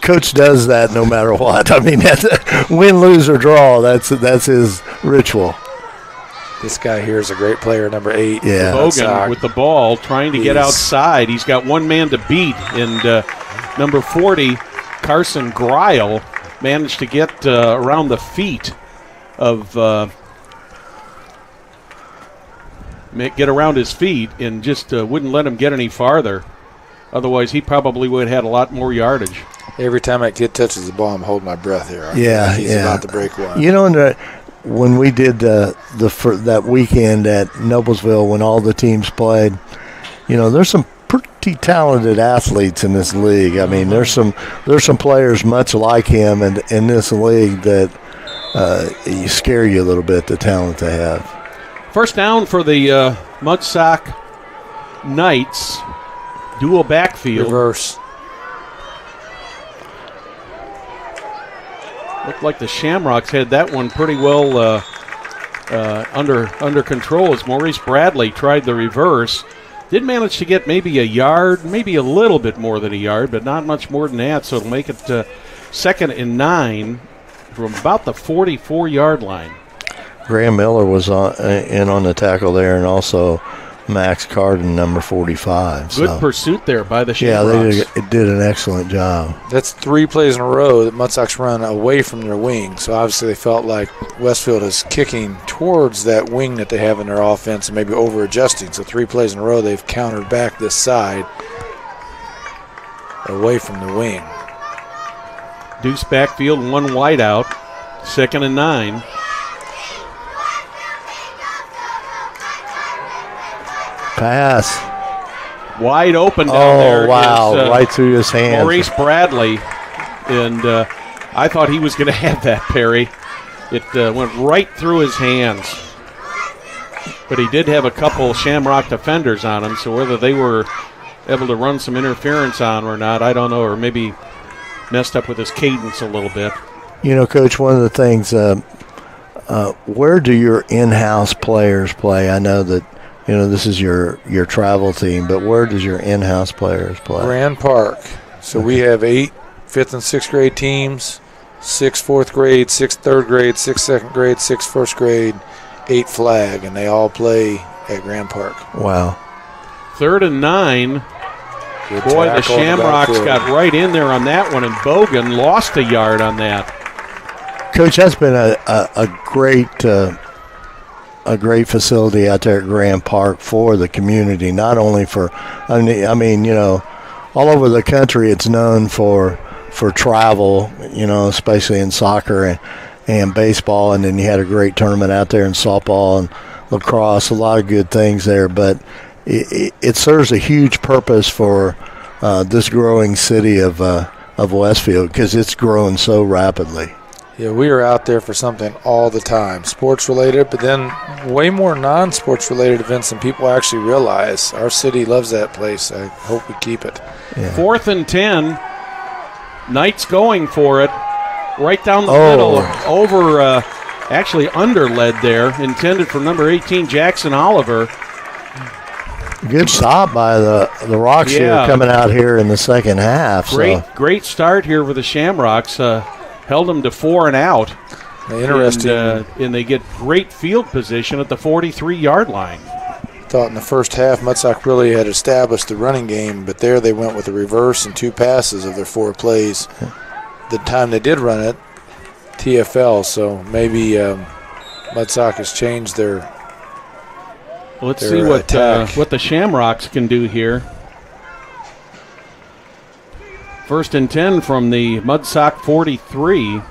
Coach does that no matter what. I mean, that's win, lose, or draw. That's his ritual. This guy here is a great player, number 8. Yeah. Bogan with the ball, trying to get outside. He's got one man to beat, and number 40, Carson Greil, managed to get around the feet of get around his feet and just wouldn't let him get any farther. Otherwise, he probably would have had a lot more yardage. Every time that kid touches the ball, I'm holding my breath here. He's about to break one. You know, when we did that weekend at Noblesville, when all the teams played, you know, there's some pretty talented athletes in this league. I mean, there's some players much like him in this league that scare you a little bit, the talent they have. First down for the Mudsock Knights. Dual backfield. Reverse. Looked like the Shamrocks had that one pretty well under control as Maurice Bradley tried the reverse. Did manage to get maybe a yard, maybe a little bit more than a yard, but not much more than that, so it'll make it 2nd and 9 from about the 44-yard line. Graham Miller was in on the tackle there, and also Max Carden, number 45. Good pursuit there by the Shamrocks. Yeah, they did an excellent job. That's 3 plays in a row that Mudsock's run away from their wing. So obviously they felt like Westfield is kicking towards that wing that they have in their offense and maybe over-adjusting. So 3 plays in a row they've countered back this side away from the wing. Deuce backfield, 1 wide out. 2nd and 9. Pass. Wide open down there. Oh, wow. Is, right through his hands. Maurice Bradley. And I thought he was going to have that, Perry. It went right through his hands. But he did have a couple Shamrock defenders on him, so whether they were able to run some interference on him or not, I don't know, or maybe messed up with his cadence a little bit. You know, Coach, one of the things, where do your in-house players play? I know that, you know, this is your travel team, but where does your in-house players play? Grand Park. So we have 8 5th and 6th grade teams, 6 4th grade, 6 3rd grade, 6 2nd grade, 6 1st grade, 8 flag, and they all play at Grand Park. Wow. 3rd and 9. Good Boy, the tackle in Shamrocks backfield. got right in there on that one, and Bogan lost a yard on that. Coach, that's been a great facility out there at Grand Park for the community, not only for, I mean, you know, all over the country it's known for travel, you know, especially in soccer and baseball, and then you had a great tournament out there in softball and lacrosse, a lot of good things there, but it serves a huge purpose for this growing city of Westfield because it's growing so rapidly. Yeah, we are out there for something all the time, sports related, but then way more non-sports related events than people actually realize. Our city loves that place. I hope we keep it. Yeah. 4th and 10. Knights going for it. Right down the middle. Over, actually under-led there. Intended for number 18, Jackson Oliver. Good stop by the Rocks here coming out here in the second half. Great start here for the Shamrocks. Held them to 4 and out. Interesting. And they get great field position at the 43-yard line. Thought in the first half Mudsock really had established the running game, but there they went with a reverse and 2 passes of their 4 plays. The time they did run it, TFL, so maybe Mudsock has changed their Let's see what the Shamrocks can do here. 1st and 10 from the Mudsock 43.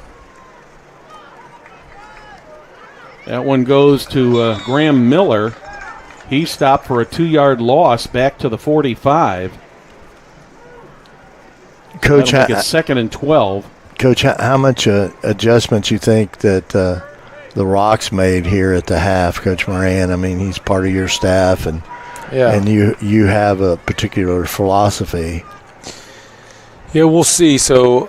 That one goes to Graham Miller. He stopped for a 2-yard loss back to the 45. Coach, it's 2nd and 12. Coach, how much adjustments you think that the Rocks made here at the half, Coach Moran? I mean, he's part of your staff, and you have a particular philosophy. Yeah, we'll see. So,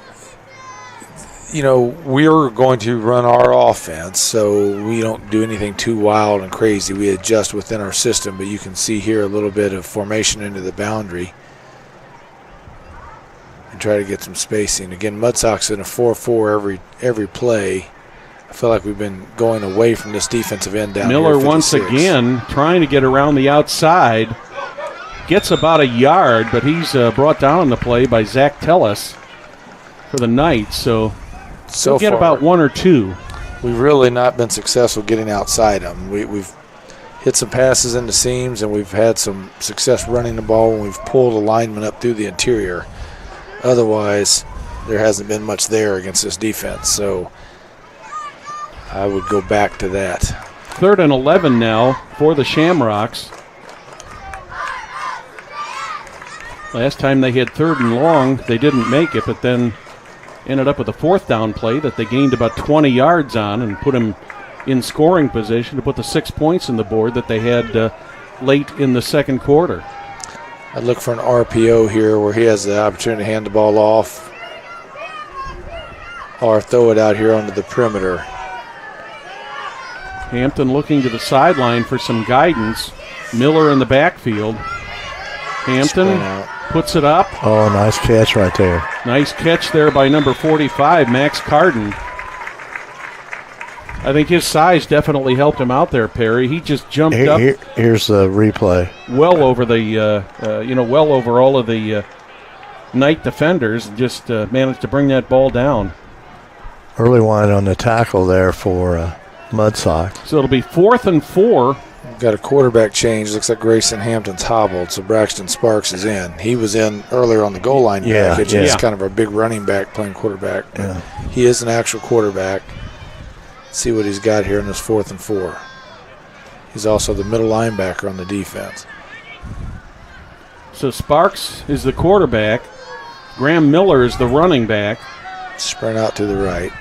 you know, we're going to run our offense, so we don't do anything too wild and crazy. We adjust within our system, but you can see here a little bit of formation into the boundary and try to get some spacing. Again, Mudsock's in a 4-4 every play. I feel like we've been going away from this defensive end down Miller here, once again trying to get around the outside. Gets about a yard, but he's brought down on the play by Zach Tellis for the Knights. So we'll get about 1 or 2. We've really not been successful getting outside them. We've hit some passes into seams, and we've had some success running the ball when we've pulled a lineman up through the interior. Otherwise, there hasn't been much there against this defense. So I would go back to that. 3rd and 11 now for the Shamrocks. Last time they had 3rd and long, they didn't make it, but then ended up with a 4th down play that they gained about 20 yards on and put them in scoring position to put the 6 points on the board that they had late in the second quarter. I'd look for an RPO here where he has the opportunity to hand the ball off or throw it out here onto the perimeter. Hampton looking to the sideline for some guidance. Miller in the backfield. Hampton puts it up. Oh, nice catch right there. Nice catch there by number 45, Max Carden. I think his size definitely helped him out there, Perry. He just jumped up. Here's the replay. Well over the, well over all of the Knight defenders, and just managed to bring that ball down. Early one on the tackle there for Mudsock. So it'll be 4th and 4. Got a quarterback change. Looks like Grayson Hampton's hobbled, so Braxton Sparks is in. He was in earlier on the goal line package. He's kind of a big running back playing quarterback. Yeah. He is an actual quarterback. See what he's got here in this 4th and 4. He's also the middle linebacker on the defense. So Sparks is the quarterback. Graham Miller is the running back. Sprint out to the right.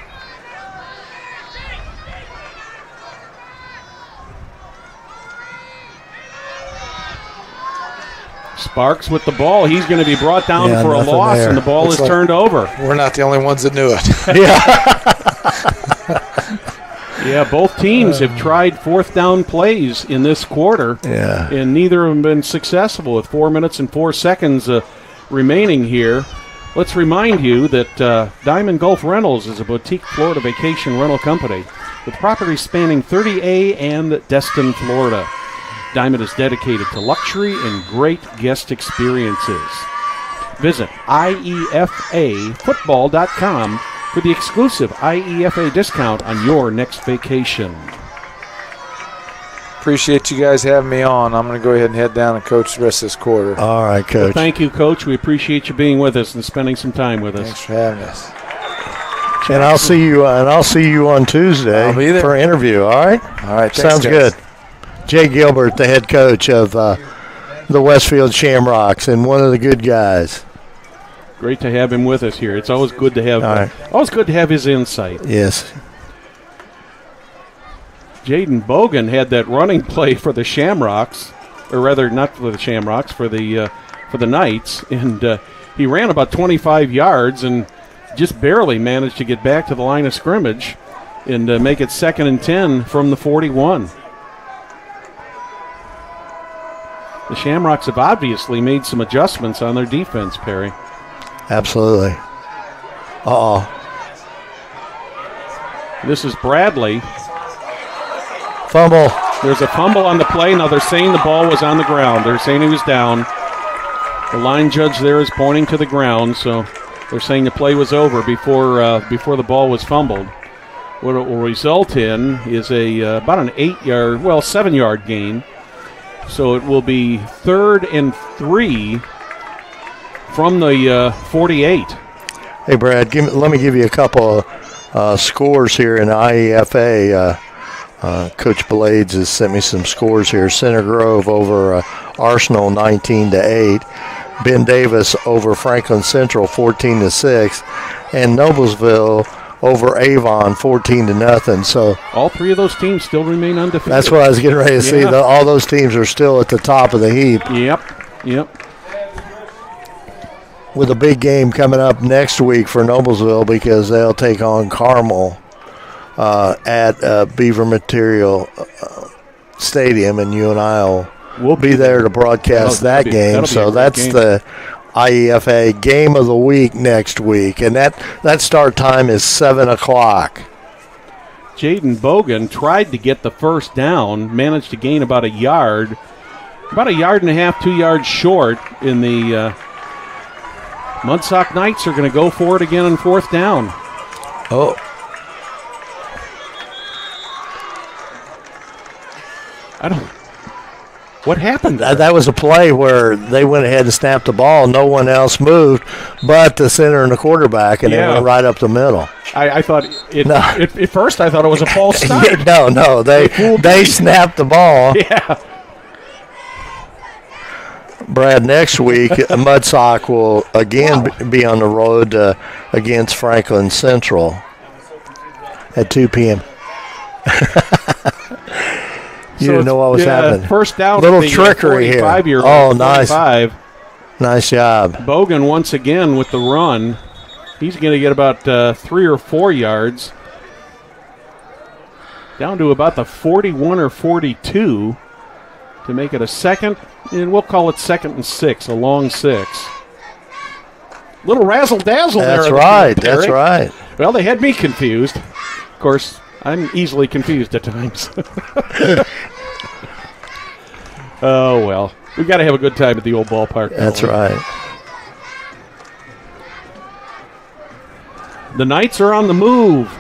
Sparks with the ball. He's going to be brought down for a loss, and the ball is turned over. We're not the only ones that knew it. Yeah, both teams have tried 4th down plays in this quarter, and neither of them been successful with 4 minutes and 4 seconds remaining here. Let's remind you that Diamond Gulf Rentals is a boutique Florida vacation rental company with properties spanning 30A and Destin, Florida. Diamond is dedicated to luxury and great guest experiences. Visit IEFAfootball.com for the exclusive IEFA discount on your next vacation. Appreciate you guys having me on. I'm going to go ahead and head down and coach the rest of this quarter. All right, Coach. Well, thank you, Coach. We appreciate you being with us and spending some time with us. Thanks for having us. And I'll see you. on Tuesday for an interview. All right. All right. Thanks, sounds guys. good. Jay Gilbert, the head coach of the Westfield Shamrocks, and one of the good guys. Great to have him with us here. It's always good to have always good to have his insight. Yes. Jaden Bogan had that running play for the Shamrocks, or rather not for the Shamrocks, for the Knights, and he ran about 25 yards and just barely managed to get back to the line of scrimmage and make it 2nd and 10 from the 41. The Shamrocks have obviously made some adjustments on their defense, Perry. Absolutely. Uh-oh. This is Bradley. Fumble. There's a fumble on the play. Now they're saying the ball was on the ground. They're saying he was down. The line judge there is pointing to the ground, so they're saying the play was over before the ball was fumbled. What it will result in is about an 7-yard gain. So it will be 3rd and 3 from the 48. Hey, Brad, let me give you a couple of scores here in IEFA. Coach Blades has sent me some scores here. Center Grove over Arsenal 19-8. Ben Davis over Franklin Central 14-6. And Noblesville over Avon 14-0. So all 3 of those teams still remain undefeated. That's what I was getting ready to see. All those teams are still at the top of the heap. Yep. With a big game coming up next week for Noblesville because they'll take on Carmel at Beaver Material Stadium, and you and I will be there to broadcast that game. So that's the IEFA game of the week next week, and that start time is 7 o'clock. Jaden Bogan tried to get the first down, managed to gain about a yard and a half, 2 yards short. In the Mudsock Knights are going to go for it again on 4th down. Oh. What happened? That was a play where they went ahead and snapped the ball. No one else moved but the center and the quarterback, and they went right up the middle. I thought at first I thought it was a false start. No, they snapped the ball. Yeah. Brad, next week, Mudsock will again be on the road against Franklin Central at 2 p.m. You didn't know what was happening. First down. Little trickery here. Oh, nice. 45. Nice job. Bogan once again with the run. He's going to get about 3 or 4 yards. Down to about the 41 or 42 to make it a second, and we'll call it 2nd and 6, a long 6. Little razzle-dazzle there. That's right, that's right. Well, they had me confused. Of course, I'm easily confused at times. Oh, well. We've got to have a good time at the old ballpark. That's right. The Knights are on the move.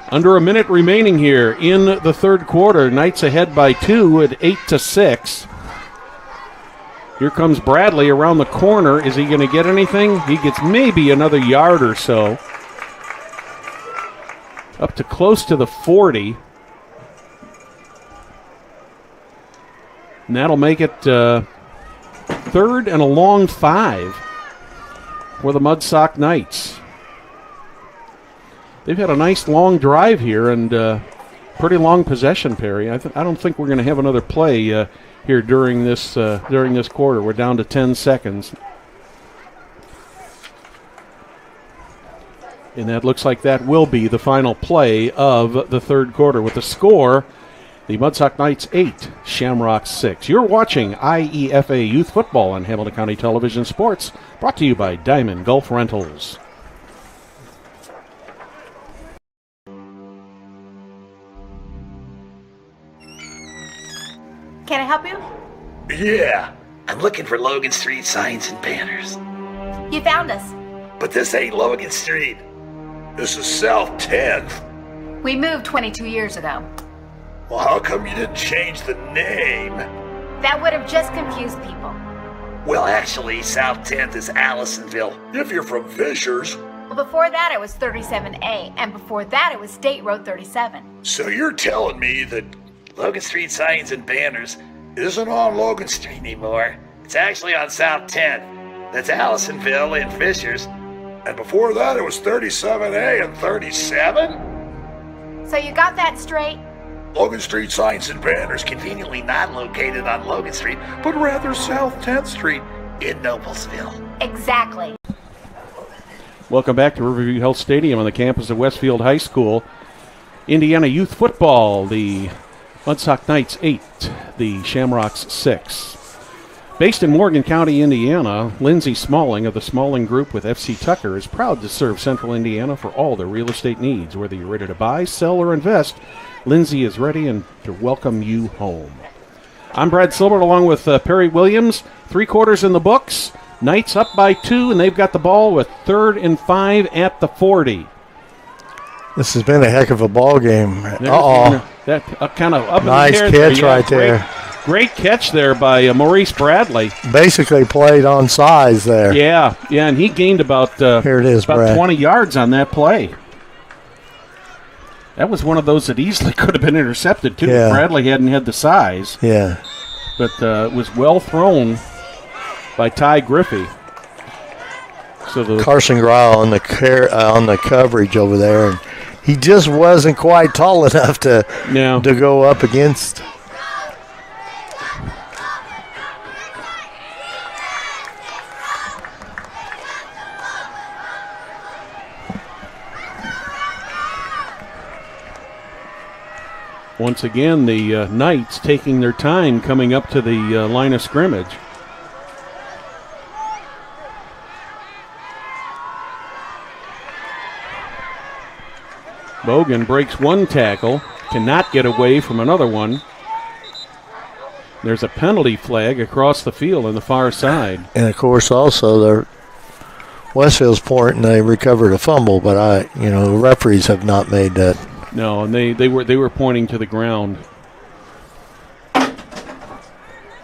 Under a minute remaining here in the third quarter. Knights ahead by 2 at 8-6. Here comes Bradley around the corner. Is he going to get anything? He gets maybe another yard or so. Up to close to the 40. And that'll make it 3rd and a long 5 for the Mudsock Knights. They've had a nice long drive here and pretty long possession, Perry. I don't think we're going to have another play here during this quarter. We're down to 10 seconds. And that looks like that will be the final play of the third quarter. With the score, the Mudsock Knights 8, Shamrocks 6. You're watching IEFA Youth Football on Hamilton County Television Sports, brought to you by Diamond Gulf Rentals. Can I help you? Yeah, I'm looking for Logan Street signs and banners. You found us. But this ain't Logan Street. This is South 10th. We moved 22 years ago. Well, how come you didn't change the name? That would have just confused people. Well, actually, South 10th is Allisonville, if you're from Fishers. Well, before that it was 37A, and before that it was State Road 37. So you're telling me that Logan Street signs and banners isn't on Logan Street anymore. It's actually on South 10th. That's Allisonville and Fishers. And before that, it was 37A and 37? So you got that straight? Logan Street signs and banners conveniently not located on Logan Street, but rather South 10th Street in Noblesville. Exactly. Welcome back to Riverview Health Stadium on the campus of Westfield High School. Indiana Youth Football, the Mudsock Knights 8, the Shamrocks 6. Based in Morgan County, Indiana, Lindsay Smalling of the Smalling Group with FC Tucker is proud to serve Central Indiana for all their real estate needs. Whether you're ready to buy, sell, or invest, Lindsay is ready and to welcome you home. I'm Brad Silbert along with Perry Williams. 3 quarters in the books. Knights up by 2, and they've got the ball with 3rd and 5 at the 40. This has been a heck of a ball game. That kind of up nice in the air catch right there. Great catch there by Maurice Bradley. Basically played on size there. Yeah, and he gained about here it is, about Brad. 20 yards on that play. That was one of those that easily could have been intercepted too. Yeah. Bradley hadn't had the size. Yeah. But it was well thrown by Ty Griffey. So the Carson Grau on the coverage over there, and he just wasn't quite tall enough to go up against. Once again, the Knights taking their time coming up to the line of scrimmage. Bogan breaks one tackle, cannot get away from another one. There's a penalty flag across the field on the far side. And, of course, also Westfield's point, and they recovered a fumble, but the referees have not made that. No, and they were pointing to the ground.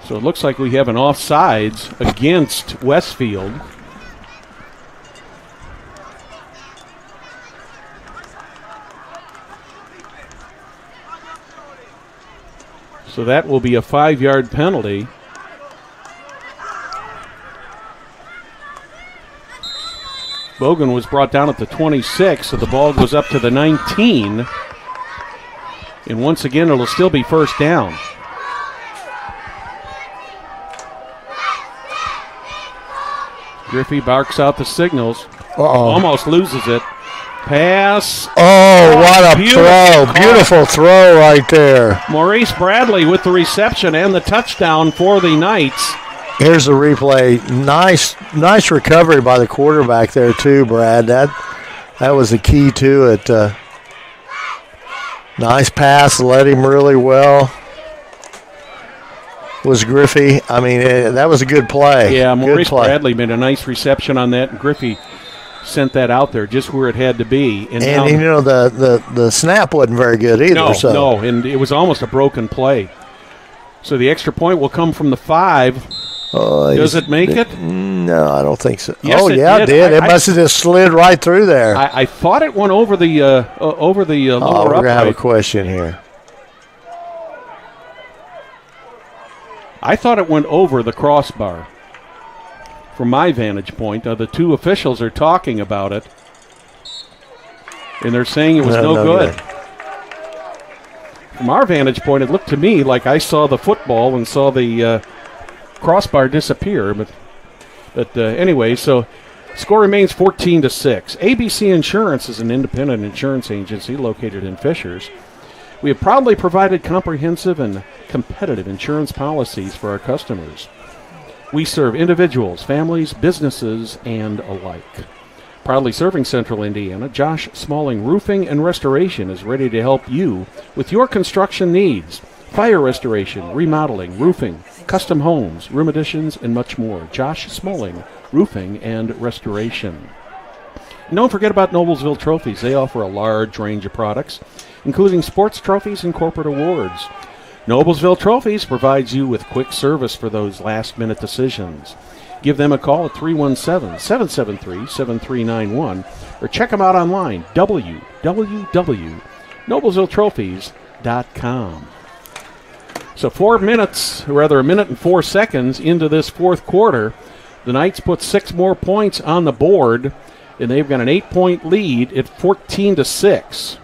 So it looks like we have an offsides against Westfield. So that will be a 5-yard penalty. Bogan was brought down at the 26, so the ball goes up to the 19. And once again, it'll still be first down. Griffey barks out the signals. Uh-oh. Almost loses it. Pass. Oh, what a throw. Beautiful throw right there. Maurice Bradley with the reception and the touchdown for the Knights. Here's the replay. Nice recovery by the quarterback there too, Brad. That was the key to it. Nice pass, led him really well. Was Griffey. I mean, that was a good play. Yeah, Maurice play. Bradley made a nice reception on that, and Griffey sent that out there just where it had to be. And you know, the snap wasn't very good either. No, and it was almost a broken play. So the extra point will come from the 5. Does it make it? No, I don't think so. Yes, it did. It must have just slid right through there. I thought it went over the lower we're upright. going to have a question here. I thought it went over the crossbar. From my vantage point, the two officials are talking about it, and they're saying it was no good. From our vantage point, it looked to me like I saw the football and saw the crossbar disappear. But anyway, so score remains 14-6. ABC Insurance is an independent insurance agency located in Fishers. We have proudly provided comprehensive and competitive insurance policies for our customers. We serve individuals, families, businesses, and alike. Proudly serving Central Indiana, Josh Smalling Roofing and Restoration is ready to help you with your construction needs. Fire restoration, remodeling, roofing, custom homes, room additions, and much more. Josh Smalling Roofing and Restoration. And don't forget about Noblesville Trophies. They offer a large range of products, including sports trophies and corporate awards. Noblesville Trophies provides you with quick service for those last-minute decisions. Give them a call at 317-773-7391 or check them out online, www.noblesvilletrophies.com. So a minute and 4 seconds into this fourth quarter, the Knights put 6 more points on the board, and they've got an 8-point lead at 14-6.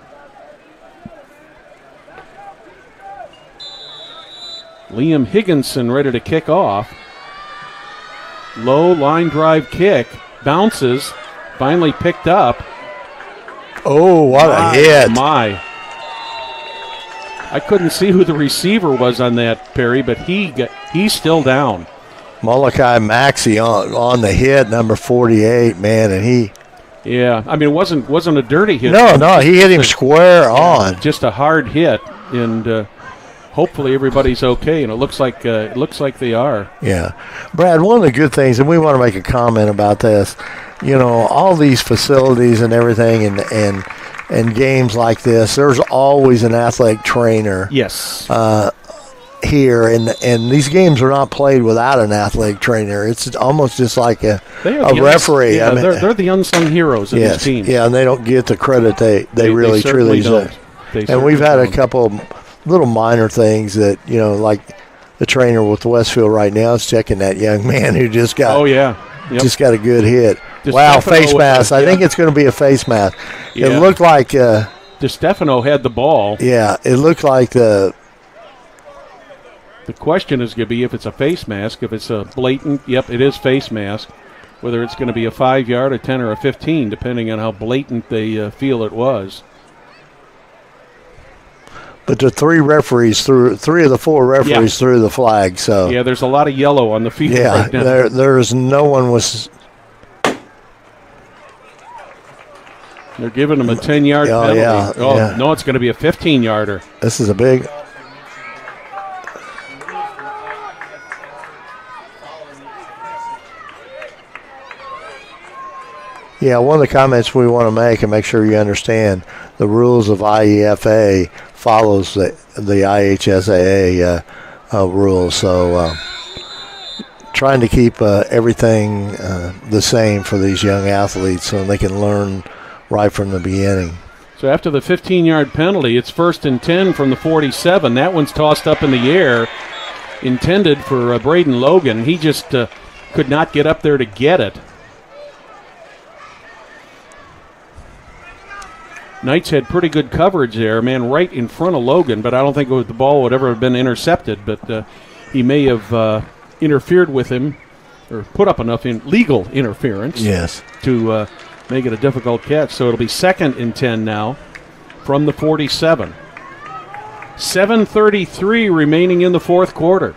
Liam Higginson ready to kick off. Low line drive kick. Bounces. Finally picked up. Oh, what a hit. My. I couldn't see who the receiver was on that, Perry, but he's still down. Molokai Maxey on the hit, number 48, man, and he... Yeah, I mean, it wasn't a dirty hit. No, he hit him square on. Just a hard hit, and... hopefully everybody's okay, and it looks like they are. Yeah. Brad, one of the good things, and we want to make a comment about this, you know, all these facilities and everything and games like this, there's always an athletic trainer. Yes. Here, and these games are not played without an athletic trainer. It's almost just like a referee. Yeah, I mean, they're the unsung heroes of this team. Yeah, and they don't get the credit they really truly don't. And we've had a couple little minor things that, you know, like the trainer with Westfield right now is checking that young man who just got just got a good hit. Wow, face mask. I think it's going to be a face mask. Yeah. It looked like DeStefano had the ball. Yeah, it looked like the question is going to be if it's a face mask, if it's a blatant, yep, it is face mask, whether it's going to be a 5-yard, a 10, or a 15, depending on how blatant they feel it was. But the three of the 4 referees threw the flag. So yeah, there's a lot of yellow on the field right now. There's no one was. They're giving them a 10-yard penalty. No, it's going to be a 15-yarder. This is a big. Yeah, one of the comments we want to make and make sure you understand the rules of IEFA follows the IHSAA rules. So trying to keep everything the same for these young athletes so they can learn right from the beginning. So after the 15-yard penalty, it's 1st and 10 from the 47. That one's tossed up in the air, intended for Braden Logan. He just could not get up there to get it. Knights had pretty good coverage there, man, right in front of Logan, but I don't think the ball would ever have been intercepted, but he may have interfered with him or put up enough legal interference Yes. to make it a difficult catch. So it'll be 2nd and 10 now from the 47. 7:33 remaining in the fourth quarter.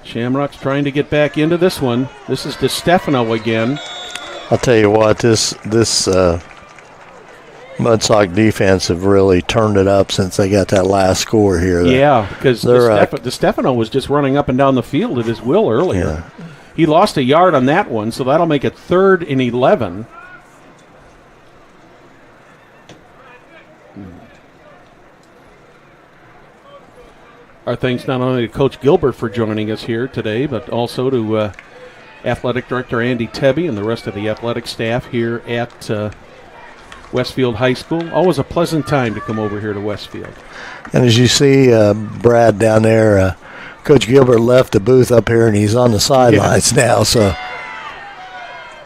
Shamrocks trying to get back into this one. This is DeStefano again. I'll tell you what, this Mudsock defense have really turned it up since they got that last score here. Yeah, because DeStefano was just running up and down the field at his will earlier. Yeah. He lost a yard on that one, so that'll make it 3rd and 11. Our thanks not only to Coach Gilbert for joining us here today, but also to Athletic Director Andy Tebby and the rest of the athletic staff here at Westfield High School. Always a pleasant time to come over here to Westfield. And as you see, Brad, down there, Coach Gilbert left the booth up here, and he's on the sidelines now. So,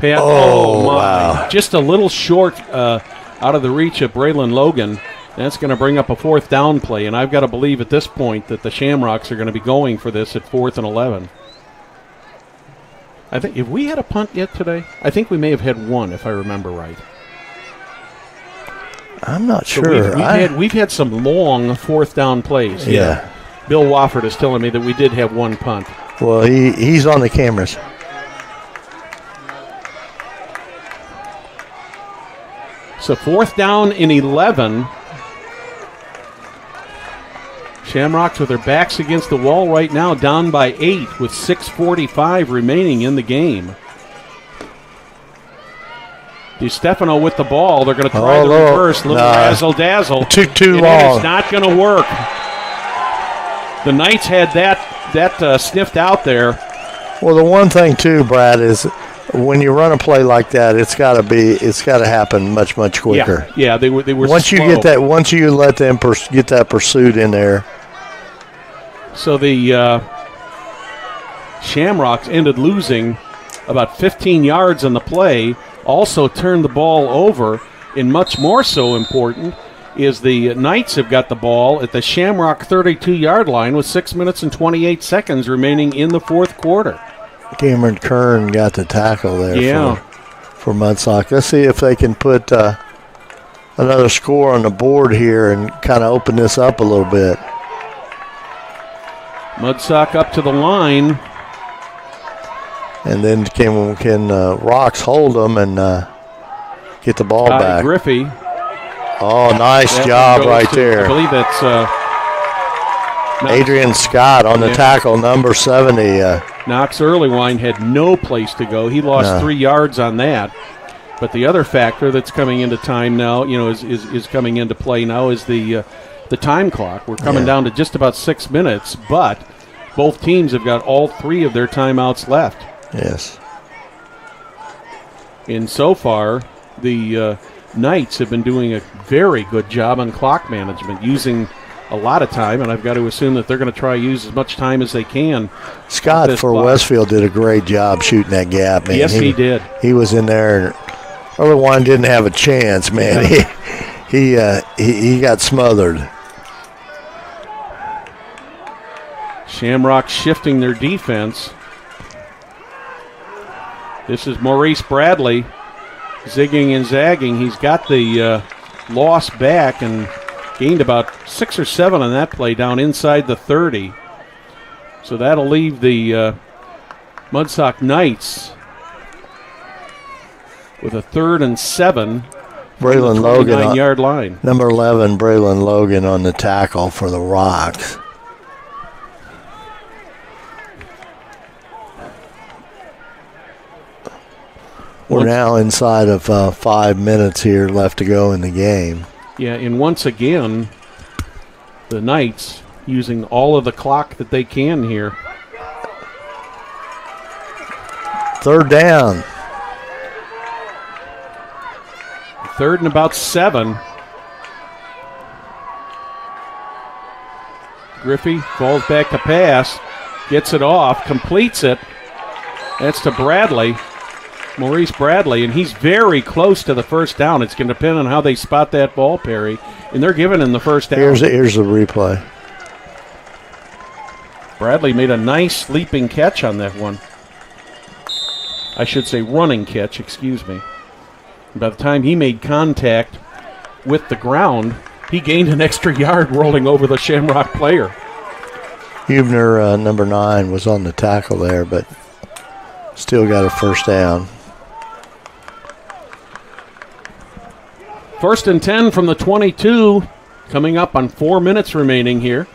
oh my! Wow. Just a little short out of the reach of Braylon Logan. That's going to bring up a 4th down play, and I've got to believe at this point that the Shamrocks are going to be going for this at 4th and 11. I think, have we had a punt yet today? I think we may have had one, if I remember right. I'm not So sure. we've had some long 4th down plays. Yeah. Bill Wofford is telling me that we did have one punt. Well, he's on the cameras. So 4th down and 11. Shamrocks with their backs against the wall right now, down by 8 with 6:45 remaining in the game. DeStefano with the ball. They're going to try the reverse. Little razzle-dazzle. Too long. It's not going to work. The Knights had that sniffed out there. Well, the one thing too, Brad, is when you run a play like that, it's got to happen much quicker. Yeah, they were. Once slow. you let them get that pursuit in there. So the Shamrocks ended losing about 15 yards on the play. Also turned the ball over, and much more so important is the Knights have got the ball at the Shamrock 32-yard line with 6 minutes and 28 seconds remaining in the fourth quarter. Cameron Kern got the tackle there for Mudsock. Let's see if they can put another score on the board here and kind of open this up a little bit. Mudsock up to the line. And then can Rocks hold them and get the ball back? Griffey. Oh, nice job right there. I believe that's Adrian Scott on the tackle, number 70. Knox Earlywine had no place to go. He lost 3 yards on that. But the other factor that's coming into time now, is coming into play now is the time clock. We're coming down to just about 6 minutes, but both teams have got all 3 of their timeouts left. Yes. And so far, the Knights have been doing a very good job on clock management, using a lot of time, and I've got to assume that they're going to try to use as much time as they can. Scott for clock. Westfield did a great job shooting that gap, man. Yes, he did. He was in there, and Earlywine didn't have a chance, man. Yeah. He got smothered. Shamrock shifting their defense. This is Maurice Bradley zigging and zagging. He's got the loss back and gained about 6 or 7 on that play down inside the 30. So that'll leave the Mudsock Knights with a 3rd and 7. Braylon Logan, 9-yard line. Number 11, Braylon Logan on the tackle for the Rocks. We're now inside of 5 minutes here left to go in the game. Yeah, and once again, the Knights using all of the clock that they can here. 3rd down. 3rd and about 7. Griffey falls back to pass, gets it off, completes it. That's to Bradley. Maurice Bradley, and he's very close to the first down. It's going to depend on how they spot that ball, Perry, and they're giving him the first down. Here's the replay. Bradley made a nice leaping catch on that one. I should say running catch, excuse me. By the time he made contact with the ground, he gained an extra yard rolling over the Shamrock player. Hubner, number 9, was on the tackle there, but still got a first down. 1st and 10 from the 22, coming up on 4 minutes remaining here.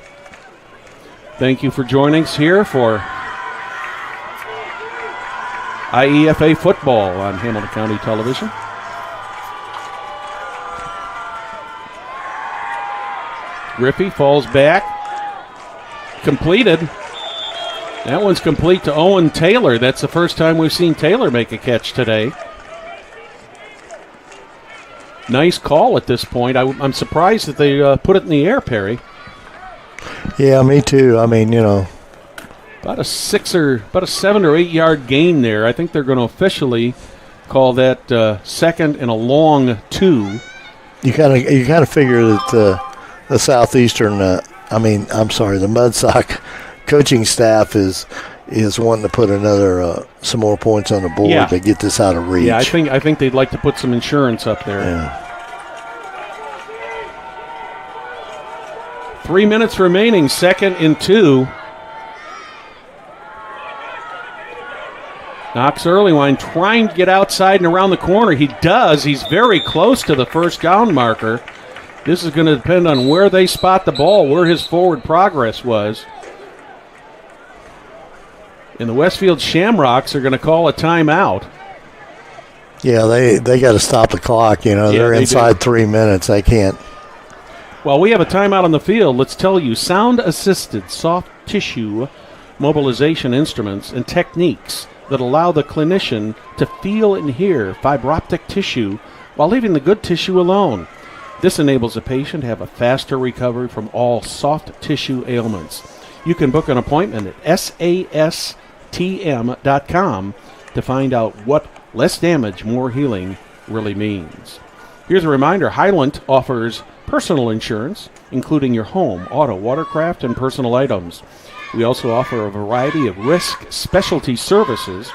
Thank you for joining us here for IEFA football on Hamilton County Television. Griffey falls back. Completed. That one's complete to Owen Taylor. That's the first time we've seen Taylor make a catch today. Nice call at this point. I'm surprised that they put it in the air, Perry. Yeah, me too. I mean, About a 7 or 8 yard gain there. I think they're going to officially call that second and a long 2. You kind of figure that the Southeastern, the Mudsock coaching staff is wanting to put some more points on the board to get this out of reach. Yeah, I think they'd like to put some insurance up there. Yeah. 3 minutes remaining, 2nd and 2. Knox Earlywine trying to get outside and around the corner. He does. He's very close to the first down marker. This is going to depend on where they spot the ball, where his forward progress was. And the Westfield Shamrocks are going to call a timeout. Yeah, they got to stop the clock. They're inside 3 minutes. They can't. While we have a timeout on the field, let's tell you sound-assisted soft tissue mobilization instruments and techniques that allow the clinician to feel and hear fiber optic tissue while leaving the good tissue alone. This enables a patient to have a faster recovery from all soft tissue ailments. You can book an appointment at sastm.com to find out what less damage, more healing really means. Here's a reminder, Highland offers personal insurance, including your home, auto, watercraft, and personal items. We also offer a variety of risk specialty services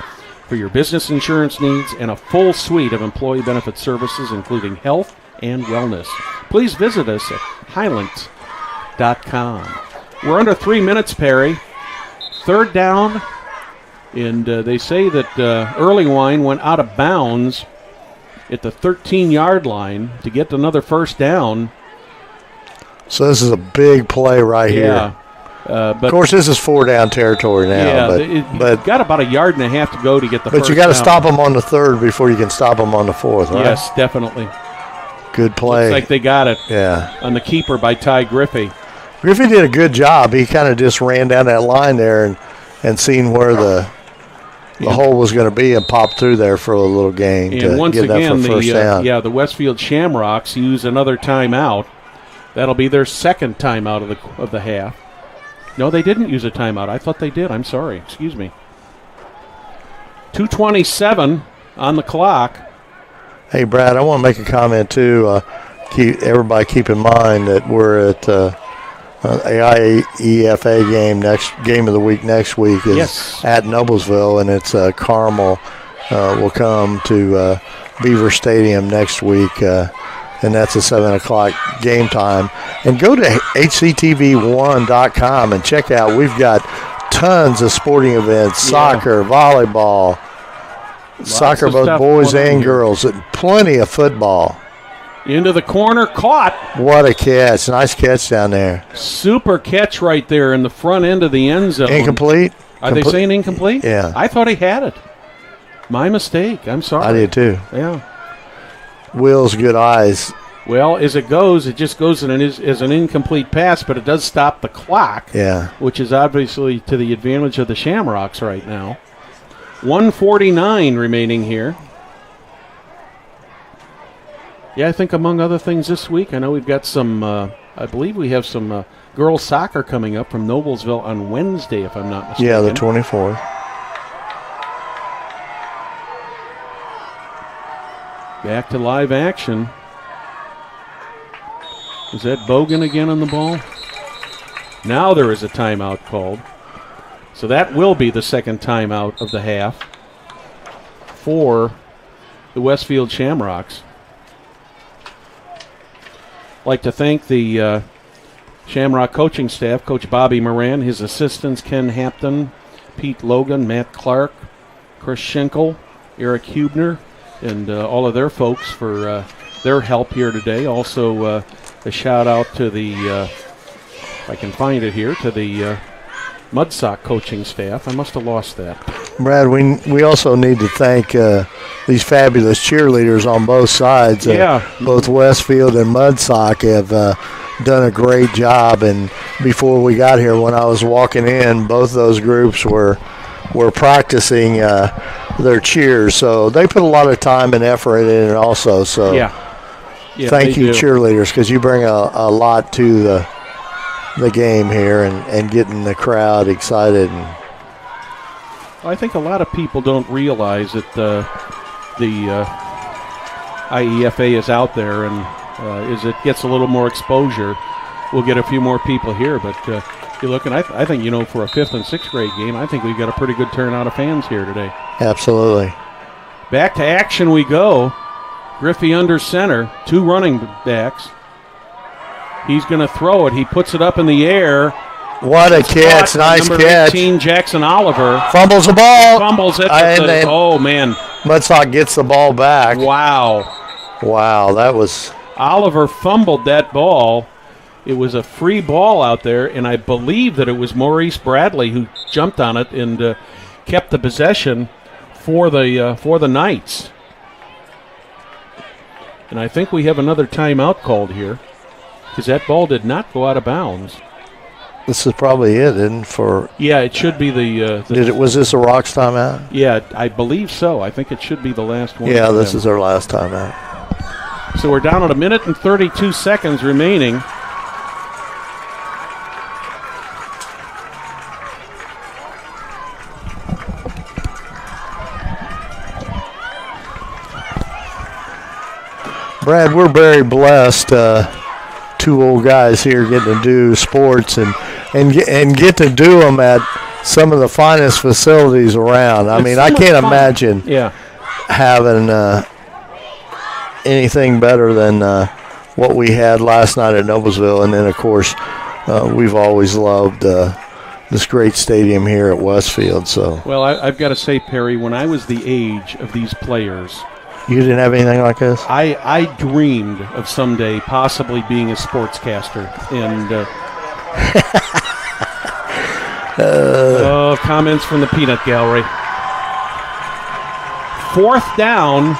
for your business insurance needs and a full suite of employee benefit services, including health and wellness. Please visit us at highland.com. We're under 3 minutes, Perry. 3rd down, and they say that Earlywine went out of bounds at the 13-yard line to get another first down. So this is a big play right here. But of course, this is 4-down territory now. But got about a yard and a half to go to get the first down. But you got to stop them on the 3rd before you can stop them on the 4th, right? Yes, definitely. Good play. Looks like they got it. Yeah. On the keeper by Ty Griffey. Griffey did a good job. He kind of just ran down that line there and seen where the hole was going to be and popped through there for a little gain and once get again, that for first down. The Westfield Shamrocks use another timeout. That'll be their second timeout of the half. No, they didn't use a timeout. I thought they did. I'm sorry. Excuse me. 2:27 on the clock. Hey, Brad, I want to make a comment, too. Everybody keep in mind that we're at IEFA game of the week next week is at Noblesville, and it's Carmel will come to Beaver Stadium next week, and that's a 7 o'clock game time. And go to HCTV1.com and check out. We've got tons of sporting events, soccer, volleyball, soccer, both boys and girls, and plenty of football. Into the corner, caught. What a catch. Nice catch down there. Super catch right there in the front end of the end zone. Incomplete? Are they saying incomplete? Yeah. I thought he had it. My mistake. I'm sorry. I did too. Yeah. Will's good eyes. Well, as it just goes as an incomplete pass, but it does stop the clock. Yeah. Which is obviously to the advantage of the Shamrocks right now. 1:49 remaining here. Yeah, I think among other things this week, I know we've got some, I believe we have some girls soccer coming up from Noblesville on Wednesday, if I'm not mistaken. Yeah, the 24th. Back to live action. Is that Bogan again on the ball? Now there is a timeout called. So that will be the second timeout of the half for the Westfield Shamrocks. I'd like to thank the Shamrock coaching staff, Coach Bobby Moran, his assistants Ken Hampton, Pete Logan, Matt Clark, Chris Schenkel, Eric Hubner, and all of their folks for their help here today. Also, a shout out to the, if I can find it here, to the Mudsock coaching staff. I must have lost that. Brad, we also need to thank these fabulous cheerleaders on both sides. Both Westfield and Mudsock have done a great job. And before we got here, when I was walking in, both those groups were practicing their cheers. So they put a lot of time and effort in it also. So thank you, cheerleaders, because you bring a lot to the game here and getting the crowd excited. And I think a lot of people don't realize that the IEFA is out there, and as it gets a little more exposure, we'll get a few more people here. But you're looking, I think, for a 5th and 6th grade game, I think we've got a pretty good turnout of fans here today. Absolutely. Back to action we go. Griffey under center, 2 running backs. He's going to throw it. He puts it up in the air. What a catch. Nice number catch. 18, Jackson Oliver. Fumbles the ball. Fumbles it. Oh, man. Mudsock gets the ball back. Wow, that was... Oliver fumbled that ball. It was a free ball out there, and I believe that it was Maurice Bradley who jumped on it and kept the possession for the Knights. And I think we have another timeout called here, because that ball did not go out of bounds. This is probably it, isn't it? Yeah, it should be the was this a Rocks timeout? Yeah, I believe so. I think it should be the last one. Yeah, this is our last timeout. So we're down at 1 minute and 32 seconds remaining. Brad, we're very blessed. 2 old guys here getting to do sports and get to do them at some of the finest facilities around. I mean, I can't imagine having anything better than what we had last night at Noblesville. And then, of course, we've always loved this great stadium here at Westfield. So, well, I've got to say, Perry, when I was the age of these players, you didn't have anything like this? I dreamed of someday possibly being a sportscaster. And comments from the peanut gallery. 4th down.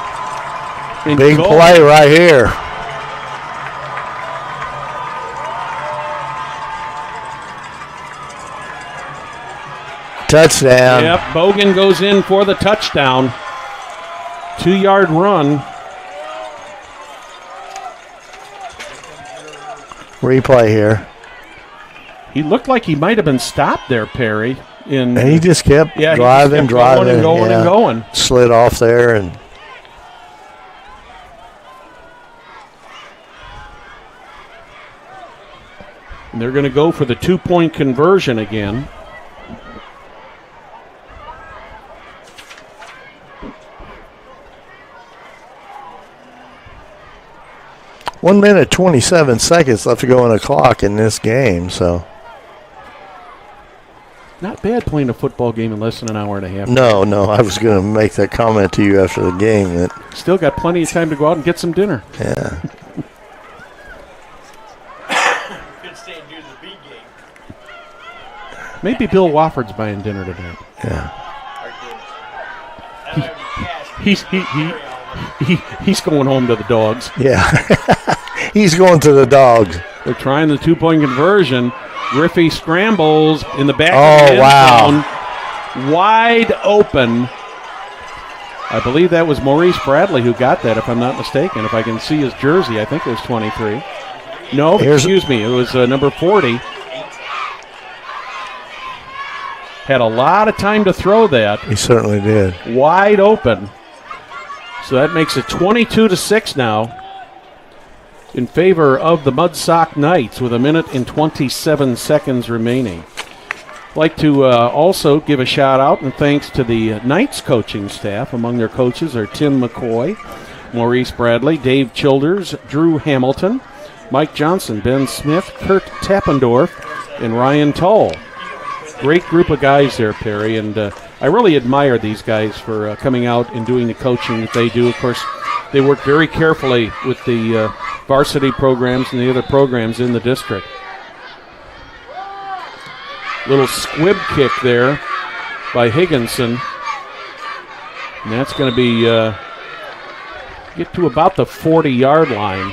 Big play right here. Touchdown. Yep, Bogan goes in for the touchdown. 2-yard run. Replay here. He looked like he might have been stopped there, Perry. And he just kept driving. Going. Slid off there and they're going to go for the 2-point conversion again. One 1 minute, 27 seconds left to go on the clock in this game, so. Not bad playing a football game in less than an hour and a half. No, I was going to make that comment to you after the game. That still got plenty of time to go out and get some dinner. Yeah. Could stay and do the B game. Maybe Bill Wofford's buying dinner tonight. Yeah. He's going home to the dogs. Yeah. He's going to the dogs. They're trying the 2-point conversion. Griffey scrambles in the back of the end zone. Wide open. I believe that was Maurice Bradley who got that, if I'm not mistaken. If I can see his jersey, I think it was 23. No, excuse me. It was number 40. Had a lot of time to throw that. He certainly did. Wide open. So that makes it 22-6 now in favor of the Mudsock Knights with 1:27 remaining. I'd like to also give a shout out and thanks to the Knights coaching staff. Among their coaches are Tim McCoy, Maurice Bradley, Dave Childers, Drew Hamilton, Mike Johnson, Ben Smith, Kurt Tappendorf, and Ryan Toll. Great group of guys there, Perry, and I really admire these guys for coming out and doing the coaching that they do. Of course, they work very carefully with the varsity programs and the other programs in the district. Little squib kick there by Higginson. And that's going to be get to about the 40-yard line.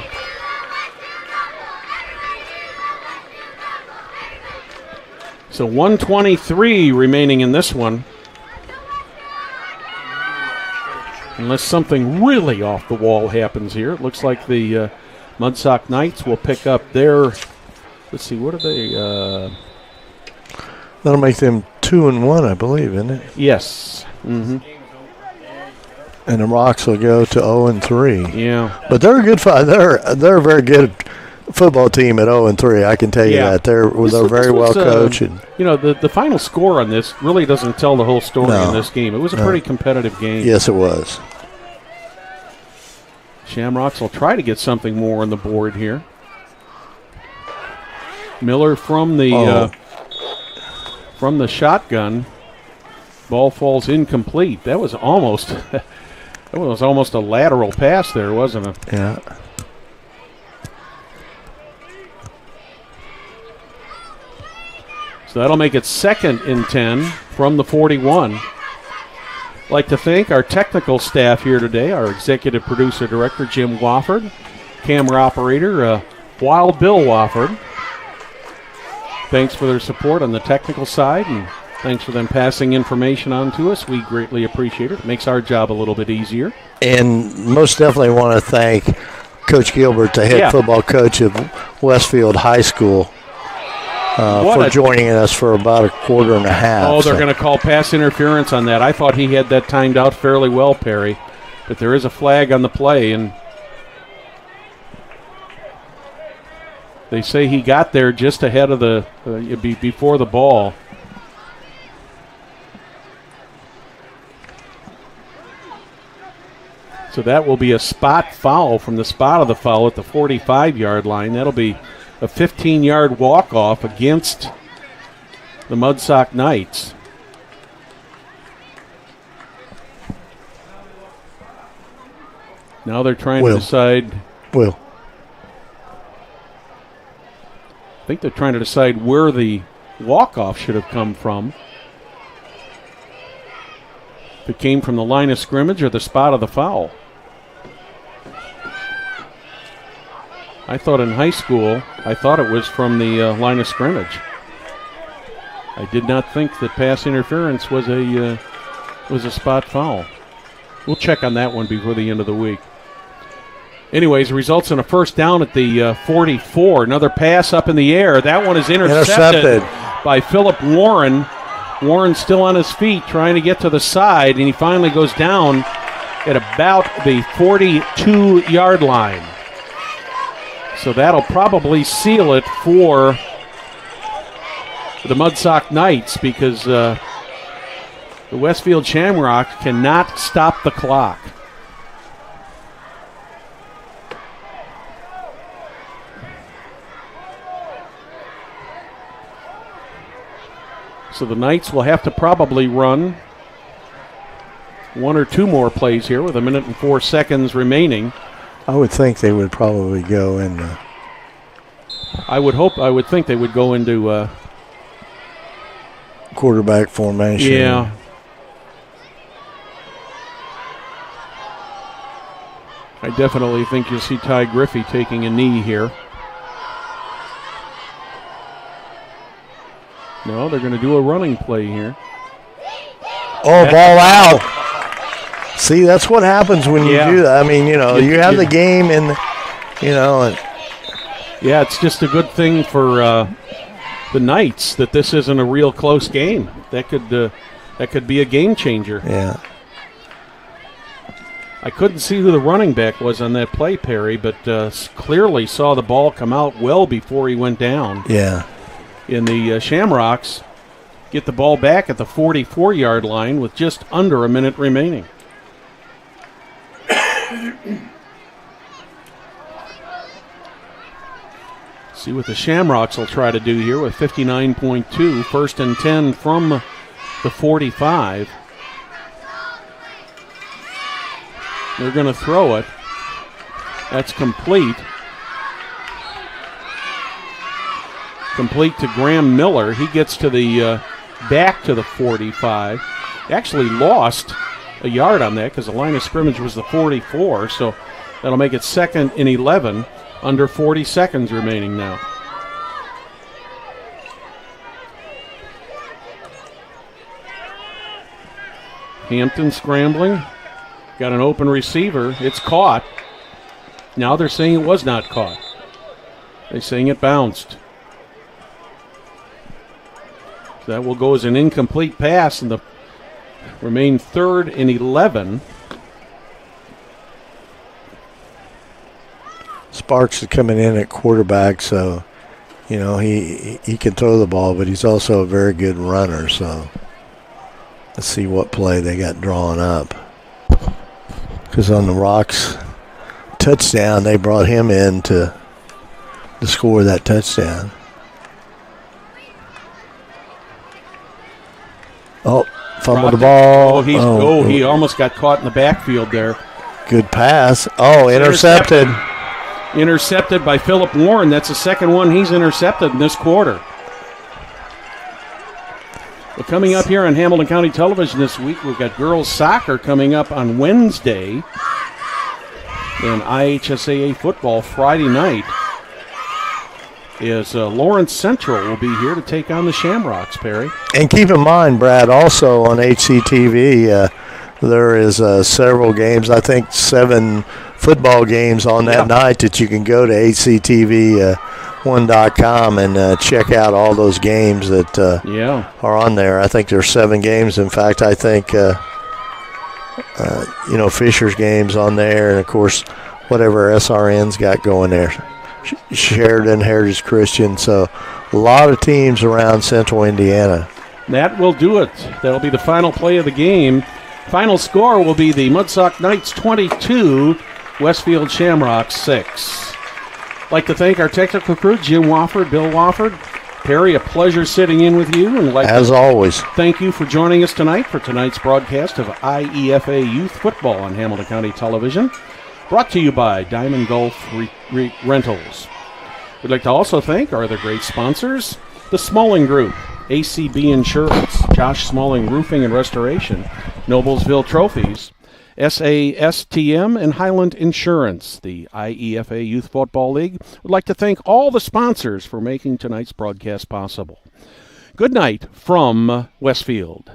So 1:23 remaining in this one. Unless something really off the wall happens here. It looks like the Mudsock Knights will pick up their, let's see, what are they? That'll make them 2-1, I believe, isn't it? Yes. Mm-hmm. And the Rocks will go to 0-3. Yeah. But they're a good they're a very good football team at 0-3. I can tell you that. They're very well coached. You know, the final score on this really doesn't tell the whole story in this game. It was a pretty competitive game. Yes, it was. Shamrocks will try to get something more on the board here. Miller from the shotgun. Ball falls incomplete. That was almost a lateral pass there, wasn't it? Yeah. So that'll make it 2nd and 10 from the 41. I'd like to thank our technical staff here today, our executive producer director, Jim Wofford, camera operator, Wild Bill Wofford. Thanks for their support on the technical side, and thanks for them passing information on to us. We greatly appreciate it. It makes our job a little bit easier. And most definitely want to thank Coach Gilbert, the head football coach of Westfield High School, for joining us for about a quarter and a half. Oh, they're going to call pass interference on that. I thought he had that timed out fairly well, Perry. But there is a flag on the play, and they say he got there just ahead of the before the ball. So that will be a spot foul from the spot of the foul at the 45-yard line. That'll be a 15-yard walk-off against the Mudsock Knights. Now they're trying to decide. I think they're trying to decide where the walk-off should have come from. If it came from the line of scrimmage or the spot of the foul. I thought in high school, it was from the line of scrimmage. I did not think that pass interference was a spot foul. We'll check on that one before the end of the week. Anyways, results in a first down at the 44. Another pass up in the air. That one is intercepted by Philip Warren. Warren still on his feet trying to get to the side, and he finally goes down at about the 42-yard line. So that'll probably seal it for the Mudsock Knights because the Westfield Shamrocks cannot stop the clock. So the Knights will have to probably run one or two more plays here with 1:04 remaining. I would think they would probably go in. I would think they would go into quarterback formation. Yeah. I definitely think you'll see Ty Griffey taking a knee here. No, they're going to do a running play here. Oh, ball out. See, that's what happens when you do that. I mean, you have the game and, Yeah, it's just a good thing for the Knights that this isn't a real close game. That could be a game changer. Yeah. I couldn't see who the running back was on that play, Perry, but clearly saw the ball come out well before he went down. Yeah. In the Shamrocks get the ball back at the 44-yard line with just under a minute remaining. See what the Shamrocks will try to do here with 59.2. First and 10 from the 45. They're going to throw it. That's complete. Complete to Graham Miller. He gets to the back to the 45. Actually lost a yard on that because the line of scrimmage was the 44, so that'll make it 2nd and 11. Under 40 seconds remaining now. Hampton scrambling. Got an open receiver. It's caught. Now they're saying it was not caught. They're saying it bounced. That will go as an incomplete pass, and the remain 3rd and 11. Sparks is coming in at quarterback, so he can throw the ball, but he's also a very good runner. So let's see what play they got drawn up. Because on the Rocks touchdown, they brought him in to score that touchdown. Oh, fumbled the ball. He almost got caught in the backfield there. Good pass. Oh, intercepted. Intercepted by Philip Warren. That's the second one he's intercepted in this quarter. Well, coming up here on Hamilton County Television this week, we've got girls soccer coming up on Wednesday. And IHSAA football Friday night is Lawrence Central will be here to take on the Shamrocks, Perry. And keep in mind, Brad, also on HCTV, there is several games, I think 7 football games on that night that you can go to HCTV1.com and check out all those games that are on there. I think there's 7 games. In fact, I think, Fisher's games on there, and, of course, whatever SRN's got going there. Sheridan, Heritage Christian, so a lot of teams around central Indiana. That will do it. That'll be the final play of the game. Final score will be the Mudsock Knights 22, Westfield Shamrocks 6. I'd like to thank our technical crew, Jim Wofford, Bill Wofford. Perry, a pleasure sitting in with you. And as always, thank you for joining us tonight for tonight's broadcast of IEFA Youth Football on Hamilton County Television, brought to you by Diamond Gulf Rentals. We'd like to also thank our other great sponsors, the Smalling Group, ACB Insurance, Josh Smalling Roofing and Restoration, Noblesville Trophies, SASTM, and Highland Insurance. The IEFA Youth Football League would like to thank all the sponsors for making tonight's broadcast possible. Good night from Westfield.